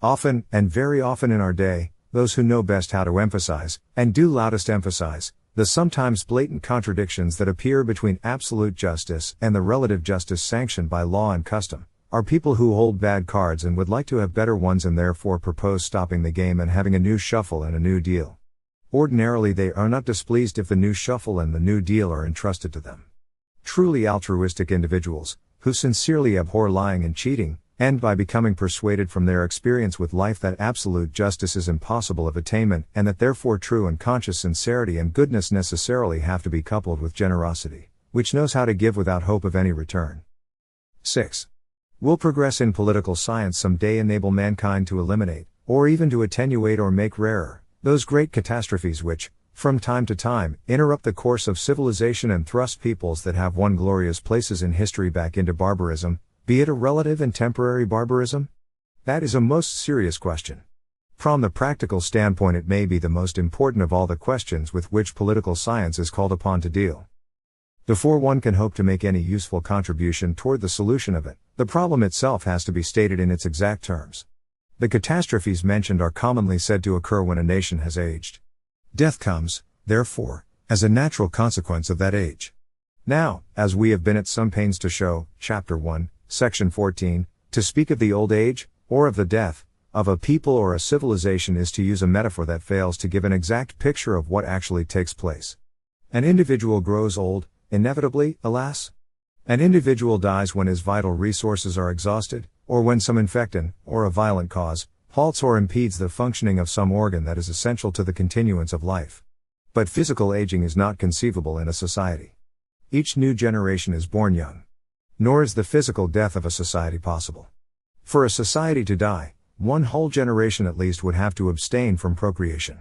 Often, and very often in our day, those who know best how to emphasize, and do loudest emphasize, the sometimes blatant contradictions that appear between absolute justice and the relative justice sanctioned by law and custom, are people who hold bad cards and would like to have better ones and therefore propose stopping the game and having a new shuffle and a new deal. Ordinarily they are not displeased if the new shuffle and the new deal are entrusted to them. Truly altruistic individuals, who sincerely abhor lying and cheating, end by becoming persuaded from their experience with life that absolute justice is impossible of attainment and that therefore true and conscious sincerity and goodness necessarily have to be coupled with generosity, which knows how to give without hope of any return. 6. Will progress in political science someday enable mankind to eliminate, or even to attenuate or make rarer, those great catastrophes which, from time to time, interrupt the course of civilization and thrust peoples that have won glorious places in history back into barbarism, be it a relative and temporary barbarism? That is a most serious question. From the practical standpoint, it may be the most important of all the questions with which political science is called upon to deal. Before one can hope to make any useful contribution toward the solution of it, the problem itself has to be stated in its exact terms. The catastrophes mentioned are commonly said to occur when a nation has aged. Death comes, therefore, as a natural consequence of that age. Now, as we have been at some pains to show, Chapter 1, Section 14, to speak of the old age, or of the death, of a people or a civilization is to use a metaphor that fails to give an exact picture of what actually takes place. An individual grows old, inevitably, alas. An individual dies when his vital resources are exhausted, or when some infection, or a violent cause, halts or impedes the functioning of some organ that is essential to the continuance of life. But physical aging is not conceivable in a society. Each new generation is born young. Nor is the physical death of a society possible. For a society to die, one whole generation at least would have to abstain from procreation.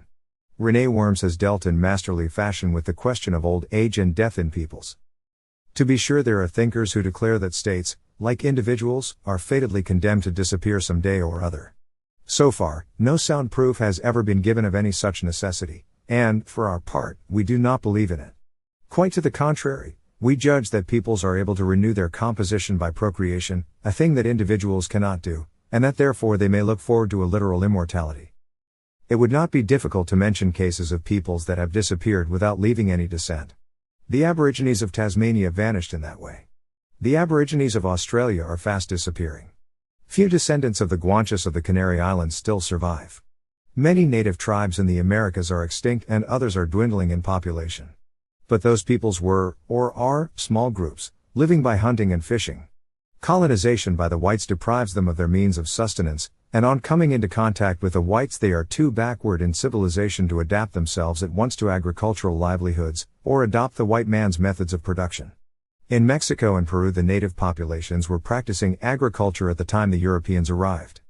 René Worms has dealt in masterly fashion with the question of old age and death in peoples. To be sure, there are thinkers who declare that states, like individuals, are fatedly condemned to disappear some day or other. So far, no sound proof has ever been given of any such necessity, and, for our part, we do not believe in it. Quite to the contrary, we judge that peoples are able to renew their composition by procreation, a thing that individuals cannot do, and that therefore they may look forward to a literal immortality. It would not be difficult to mention cases of peoples that have disappeared without leaving any descent. The Aborigines of Tasmania vanished in that way. The Aborigines of Australia are fast disappearing. Few descendants of the Guanches of the Canary Islands still survive. Many native tribes in the Americas are extinct and others are dwindling in population. But those peoples were, or are, small groups, living by hunting and fishing. Colonization by the whites deprives them of their means of sustenance, And on coming into contact with the whites, they are too backward in civilization to adapt themselves at once to agricultural livelihoods, or adopt the white man's methods of production. In Mexico and Peru, the native populations were practicing agriculture at the time the Europeans arrived.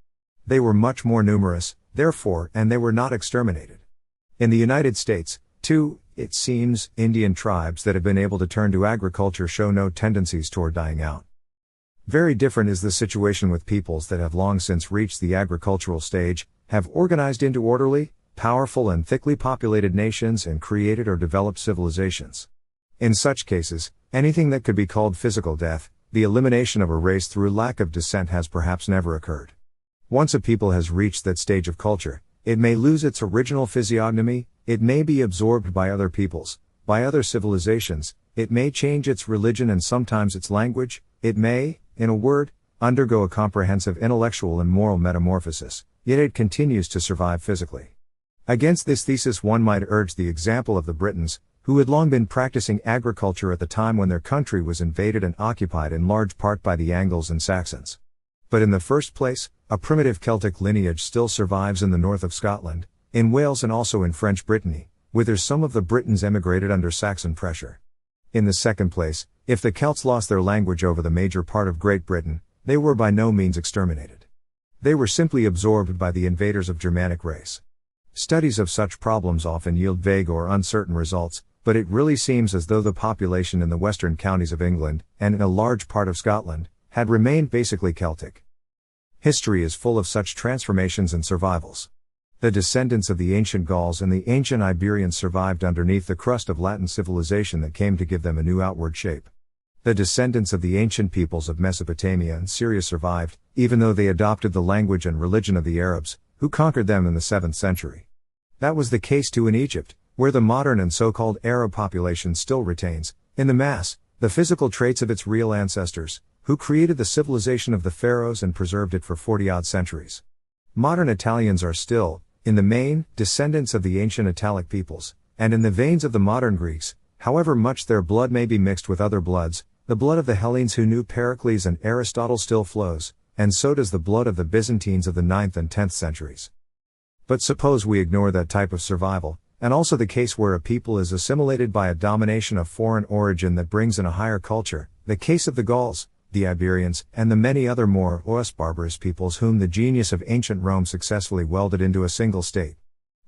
They were much more numerous, therefore, and they were not exterminated. In the United States, too, it seems, Indian tribes that have been able to turn to agriculture show no tendencies toward dying out. Very different is the situation with peoples that have long since reached the agricultural stage, have organized into orderly, powerful and thickly populated nations and created or developed civilizations. In such cases, anything that could be called physical death, the elimination of a race through lack of descent, has perhaps never occurred. Once a people has reached that stage of culture, it may lose its original physiognomy, it may be absorbed by other peoples, by other civilizations, it may change its religion and sometimes its language, it may, in a word, undergo a comprehensive intellectual and moral metamorphosis, yet it continues to survive physically. Against this thesis one might urge the example of the Britons, who had long been practicing agriculture at the time when their country was invaded and occupied in large part by the Angles and Saxons. But in the first place, a primitive Celtic lineage still survives in the north of Scotland, in Wales and also in French Brittany, whither some of the Britons emigrated under Saxon pressure. In the second place, if the Celts lost their language over the major part of Great Britain, they were by no means exterminated. They were simply absorbed by the invaders of Germanic race. Studies of such problems often yield vague or uncertain results, but it really seems as though the population in the western counties of England, and in a large part of Scotland, had remained basically Celtic. History is full of such transformations and survivals. The descendants of the ancient Gauls and the ancient Iberians survived underneath the crust of Latin civilization that came to give them a new outward shape. The descendants of the ancient peoples of Mesopotamia and Syria survived, even though they adopted the language and religion of the Arabs, who conquered them in the 7th century. That was the case too in Egypt, where the modern and so-called Arab population still retains, in the mass, the physical traits of its real ancestors, who created the civilization of the pharaohs and preserved it for 40-odd centuries. Modern Italians are still, in the main, descendants of the ancient Italic peoples, and in the veins of the modern Greeks, however much their blood may be mixed with other bloods, the blood of the Hellenes who knew Pericles and Aristotle still flows, and so does the blood of the Byzantines of the 9th and 10th centuries. But suppose we ignore that type of survival, and also the case where a people is assimilated by a domination of foreign origin that brings in a higher culture, the case of the Gauls, the Iberians, and the many other more or less barbarous peoples whom the genius of ancient Rome successfully welded into a single state.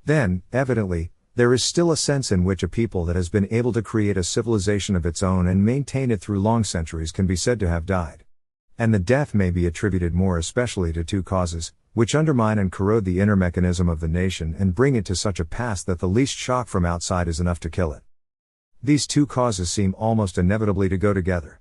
Then, evidently, there is still a sense in which a people that has been able to create a civilization of its own and maintain it through long centuries can be said to have died. And the death may be attributed more especially to two causes, which undermine and corrode the inner mechanism of the nation and bring it to such a pass that the least shock from outside is enough to kill it. These two causes seem almost inevitably to go together.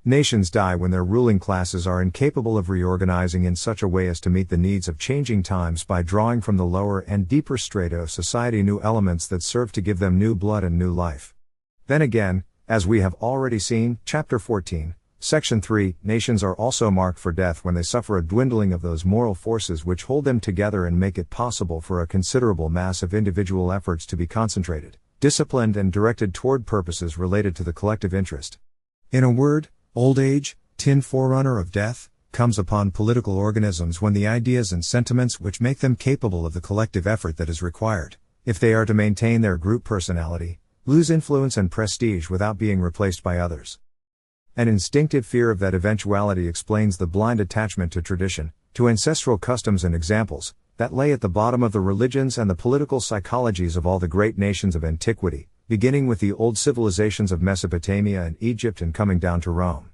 Nations die when their ruling classes are incapable of reorganizing in such a way as to meet the needs of changing times by drawing from the lower and deeper strata of society new elements that serve to give them new blood and new life. Then again, as we have already seen, Chapter 14, Section 3, nations are also marked for death when they suffer a dwindling of those moral forces which hold them together and make it possible for a considerable mass of individual efforts to be concentrated, disciplined and directed toward purposes related to the collective interest. In a word, old age, tin forerunner of death, comes upon political organisms when the ideas and sentiments which make them capable of the collective effort that is required, if they are to maintain their group personality, lose influence and prestige without being replaced by others. An instinctive fear of that eventuality explains the blind attachment to tradition, to ancestral customs and examples, that lay at the bottom of the religions and the political psychologies of all the great nations of antiquity, beginning with the old civilizations of Mesopotamia and Egypt and coming down to Rome.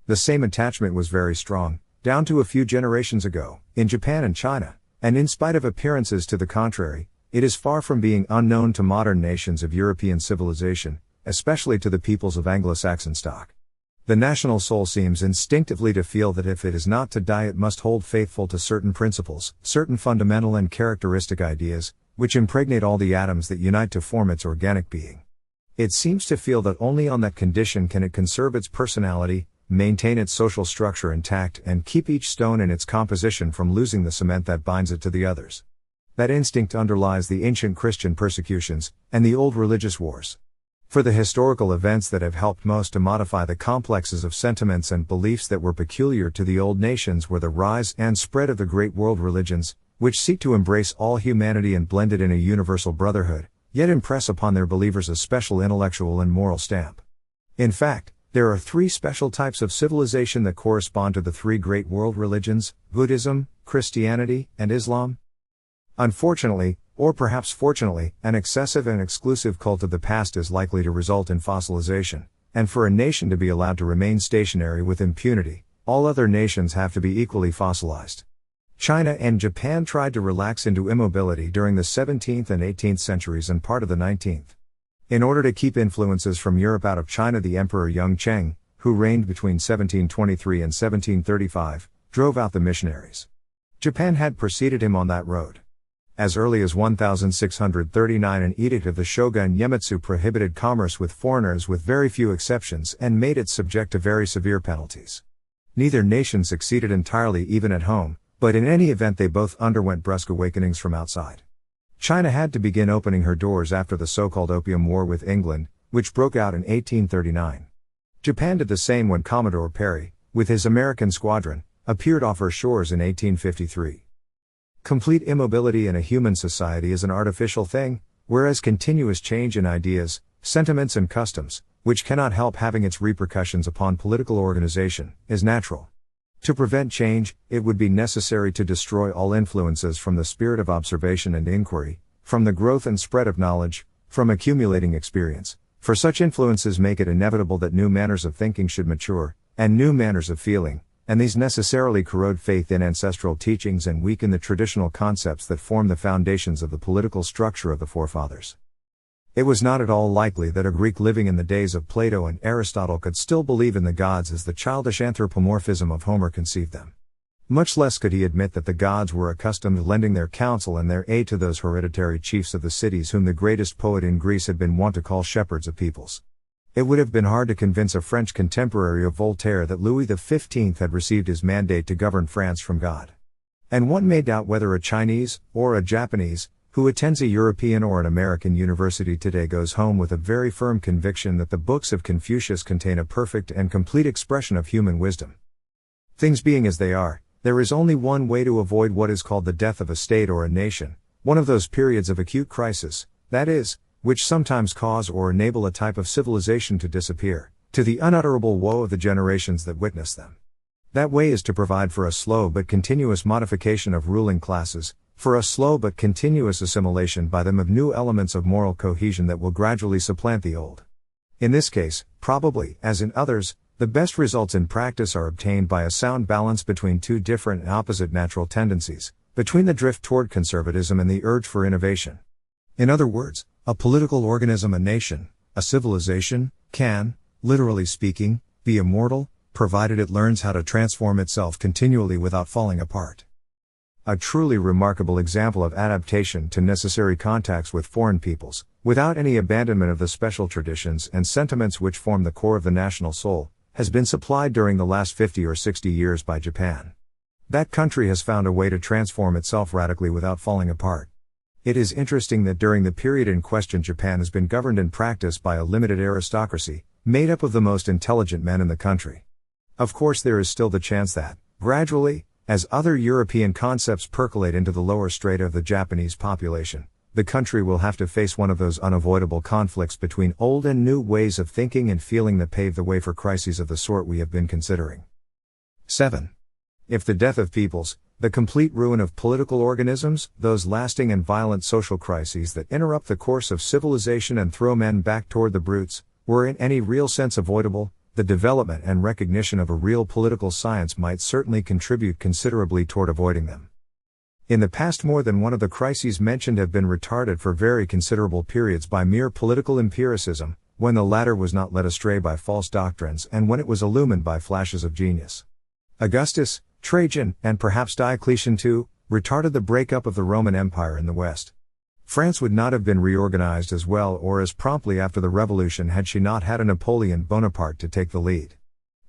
The same attachment was very strong, down to a few generations ago, in Japan and China, and in spite of appearances to the contrary, it is far from being unknown to modern nations of European civilization, especially to the peoples of Anglo-Saxon stock. The national soul seems instinctively to feel that if it is not to die it must hold faithful to certain principles, certain fundamental and characteristic ideas, which impregnate all the atoms that unite to form its organic being. It seems to feel that only on that condition can it conserve its personality, maintain its social structure intact and keep each stone in its composition from losing the cement that binds it to the others. That instinct underlies the ancient Christian persecutions, and the old religious wars. For the historical events that have helped most to modify the complexes of sentiments and beliefs that were peculiar to the old nations were the rise and spread of the great world religions, which seek to embrace all humanity and blend it in a universal brotherhood, yet impress upon their believers a special intellectual and moral stamp. In fact, there are three special types of civilization that correspond to the three great world religions: Buddhism, Christianity, and Islam. Unfortunately, or perhaps fortunately, an excessive and exclusive cult of the past is likely to result in fossilization, and for a nation to be allowed to remain stationary with impunity, all other nations have to be equally fossilized. China and Japan tried to relax into immobility during the 17th and 18th centuries and part of the 19th. In order to keep influences from Europe out of China, the Emperor Yongzheng, who reigned between 1723 and 1735, drove out the missionaries. Japan had preceded him on that road. As early as 1639, an edict of the shogun Iemitsu prohibited commerce with foreigners with very few exceptions and made it subject to very severe penalties. Neither nation succeeded entirely even at home, but in any event they both underwent brusque awakenings from outside. China had to begin opening her doors after the so-called Opium War with England, which broke out in 1839. Japan did the same when Commodore Perry, with his American squadron, appeared off her shores in 1853. Complete immobility in a human society is an artificial thing, whereas continuous change in ideas, sentiments and customs, which cannot help having its repercussions upon political organization, is natural. To prevent change, it would be necessary to destroy all influences from the spirit of observation and inquiry, from the growth and spread of knowledge, from accumulating experience, for such influences make it inevitable that new manners of thinking should mature, and new manners of feeling, and these necessarily corrode faith in ancestral teachings and weaken the traditional concepts that form the foundations of the political structure of the forefathers. It was not at all likely that a Greek living in the days of Plato and Aristotle could still believe in the gods as the childish anthropomorphism of Homer conceived them. Much less could he admit that the gods were accustomed to lending their counsel and their aid to those hereditary chiefs of the cities whom the greatest poet in Greece had been wont to call shepherds of peoples. It would have been hard to convince a French contemporary of Voltaire that Louis XV had received his mandate to govern France from God. And one may doubt whether a Chinese, or a Japanese, who attends a European or an American university today goes home with a very firm conviction that the books of Confucius contain a perfect and complete expression of human wisdom. Things being as they are, there is only one way to avoid what is called the death of a state or a nation, one of those periods of acute crisis, that is, which sometimes cause or enable a type of civilization to disappear, to the unutterable woe of the generations that witness them. That way is to provide for a slow but continuous modification of ruling classes, for a slow but continuous assimilation by them of new elements of moral cohesion that will gradually supplant the old. In this case, probably, as in others, the best results in practice are obtained by a sound balance between two different and opposite natural tendencies, between the drift toward conservatism and the urge for innovation. In other words, a political organism, a nation, a civilization, can, literally speaking, be immortal, provided it learns how to transform itself continually without falling apart. A truly remarkable example of adaptation to necessary contacts with foreign peoples, without any abandonment of the special traditions and sentiments which form the core of the national soul, has been supplied during the last 50 or 60 years by Japan. That country has found a way to transform itself radically without falling apart. It is interesting that during the period in question Japan has been governed in practice by a limited aristocracy, made up of the most intelligent men in the country. Of course there is still the chance that, gradually, as other European concepts percolate into the lower strata of the Japanese population, the country will have to face one of those unavoidable conflicts between old and new ways of thinking and feeling that pave the way for crises of the sort we have been considering. 7. If the death of peoples, the complete ruin of political organisms, those lasting and violent social crises that interrupt the course of civilization and throw men back toward the brutes, were in any real sense avoidable, the development and recognition of a real political science might certainly contribute considerably toward avoiding them. In the past, more than one of the crises mentioned have been retarded for very considerable periods by mere political empiricism, when the latter was not led astray by false doctrines and when it was illumined by flashes of genius. Augustus, Trajan, and perhaps Diocletian too, retarded the breakup of the Roman Empire in the West. France would not have been reorganized as well or as promptly after the Revolution had she not had a Napoleon Bonaparte to take the lead.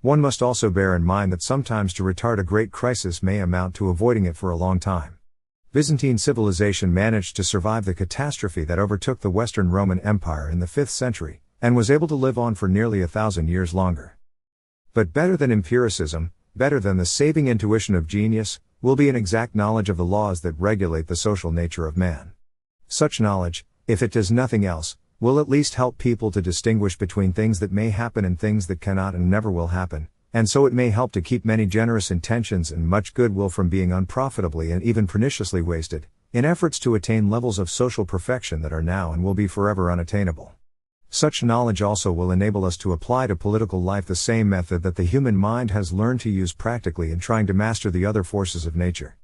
One must also bear in mind that sometimes to retard a great crisis may amount to avoiding it for a long time. Byzantine civilization managed to survive the catastrophe that overtook the Western Roman Empire in the 5th century, and was able to live on for nearly 1,000 years longer. But better than empiricism, better than the saving intuition of genius, will be an exact knowledge of the laws that regulate the social nature of man. Such knowledge, if it does nothing else, will at least help people to distinguish between things that may happen and things that cannot and never will happen, and so it may help to keep many generous intentions and much goodwill from being unprofitably and even perniciously wasted, in efforts to attain levels of social perfection that are now and will be forever unattainable. Such knowledge also will enable us to apply to political life the same method that the human mind has learned to use practically in trying to master the other forces of nature.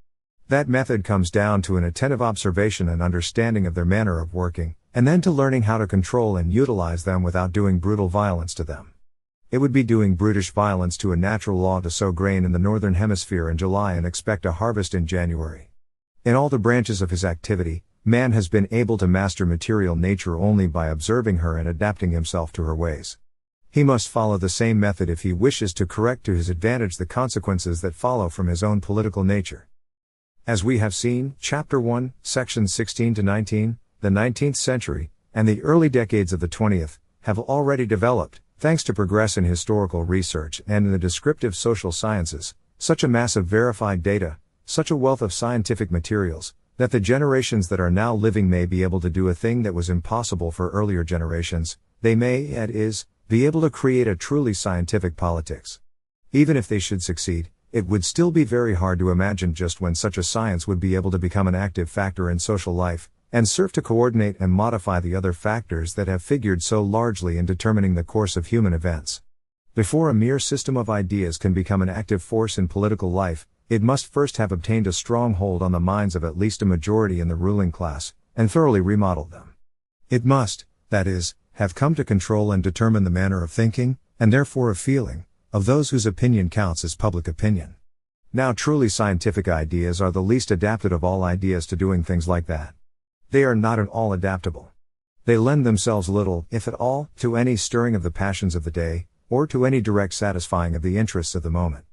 That method comes down to an attentive observation and understanding of their manner of working, and then to learning how to control and utilize them without doing brutal violence to them. It would be doing brutish violence to a natural law to sow grain in the northern hemisphere in July and expect a harvest in January. In all the branches of his activity, man has been able to master material nature only by observing her and adapting himself to her ways. He must follow the same method if he wishes to correct to his advantage the consequences that follow from his own political nature. As we have seen, Chapter 1, Sections 16 to 19, the 19th century, and the early decades of the 20th, have already developed, thanks to progress in historical research and in the descriptive social sciences, such a mass of verified data, such a wealth of scientific materials, that the generations that are now living may be able to do a thing that was impossible for earlier generations. They may, that is, be able to create a truly scientific politics. Even if they should succeed, it would still be very hard to imagine just when such a science would be able to become an active factor in social life, and serve to coordinate and modify the other factors that have figured so largely in determining the course of human events. Before a mere system of ideas can become an active force in political life, it must first have obtained a strong hold on the minds of at least a majority in the ruling class, and thoroughly remodeled them. It must, that is, have come to control and determine the manner of thinking, and therefore of feeling, of those whose opinion counts as public opinion. Now truly scientific ideas are the least adapted of all ideas to doing things like that. They are not at all adaptable. They lend themselves little, if at all, to any stirring of the passions of the day, or to any direct satisfying of the interests of the moment.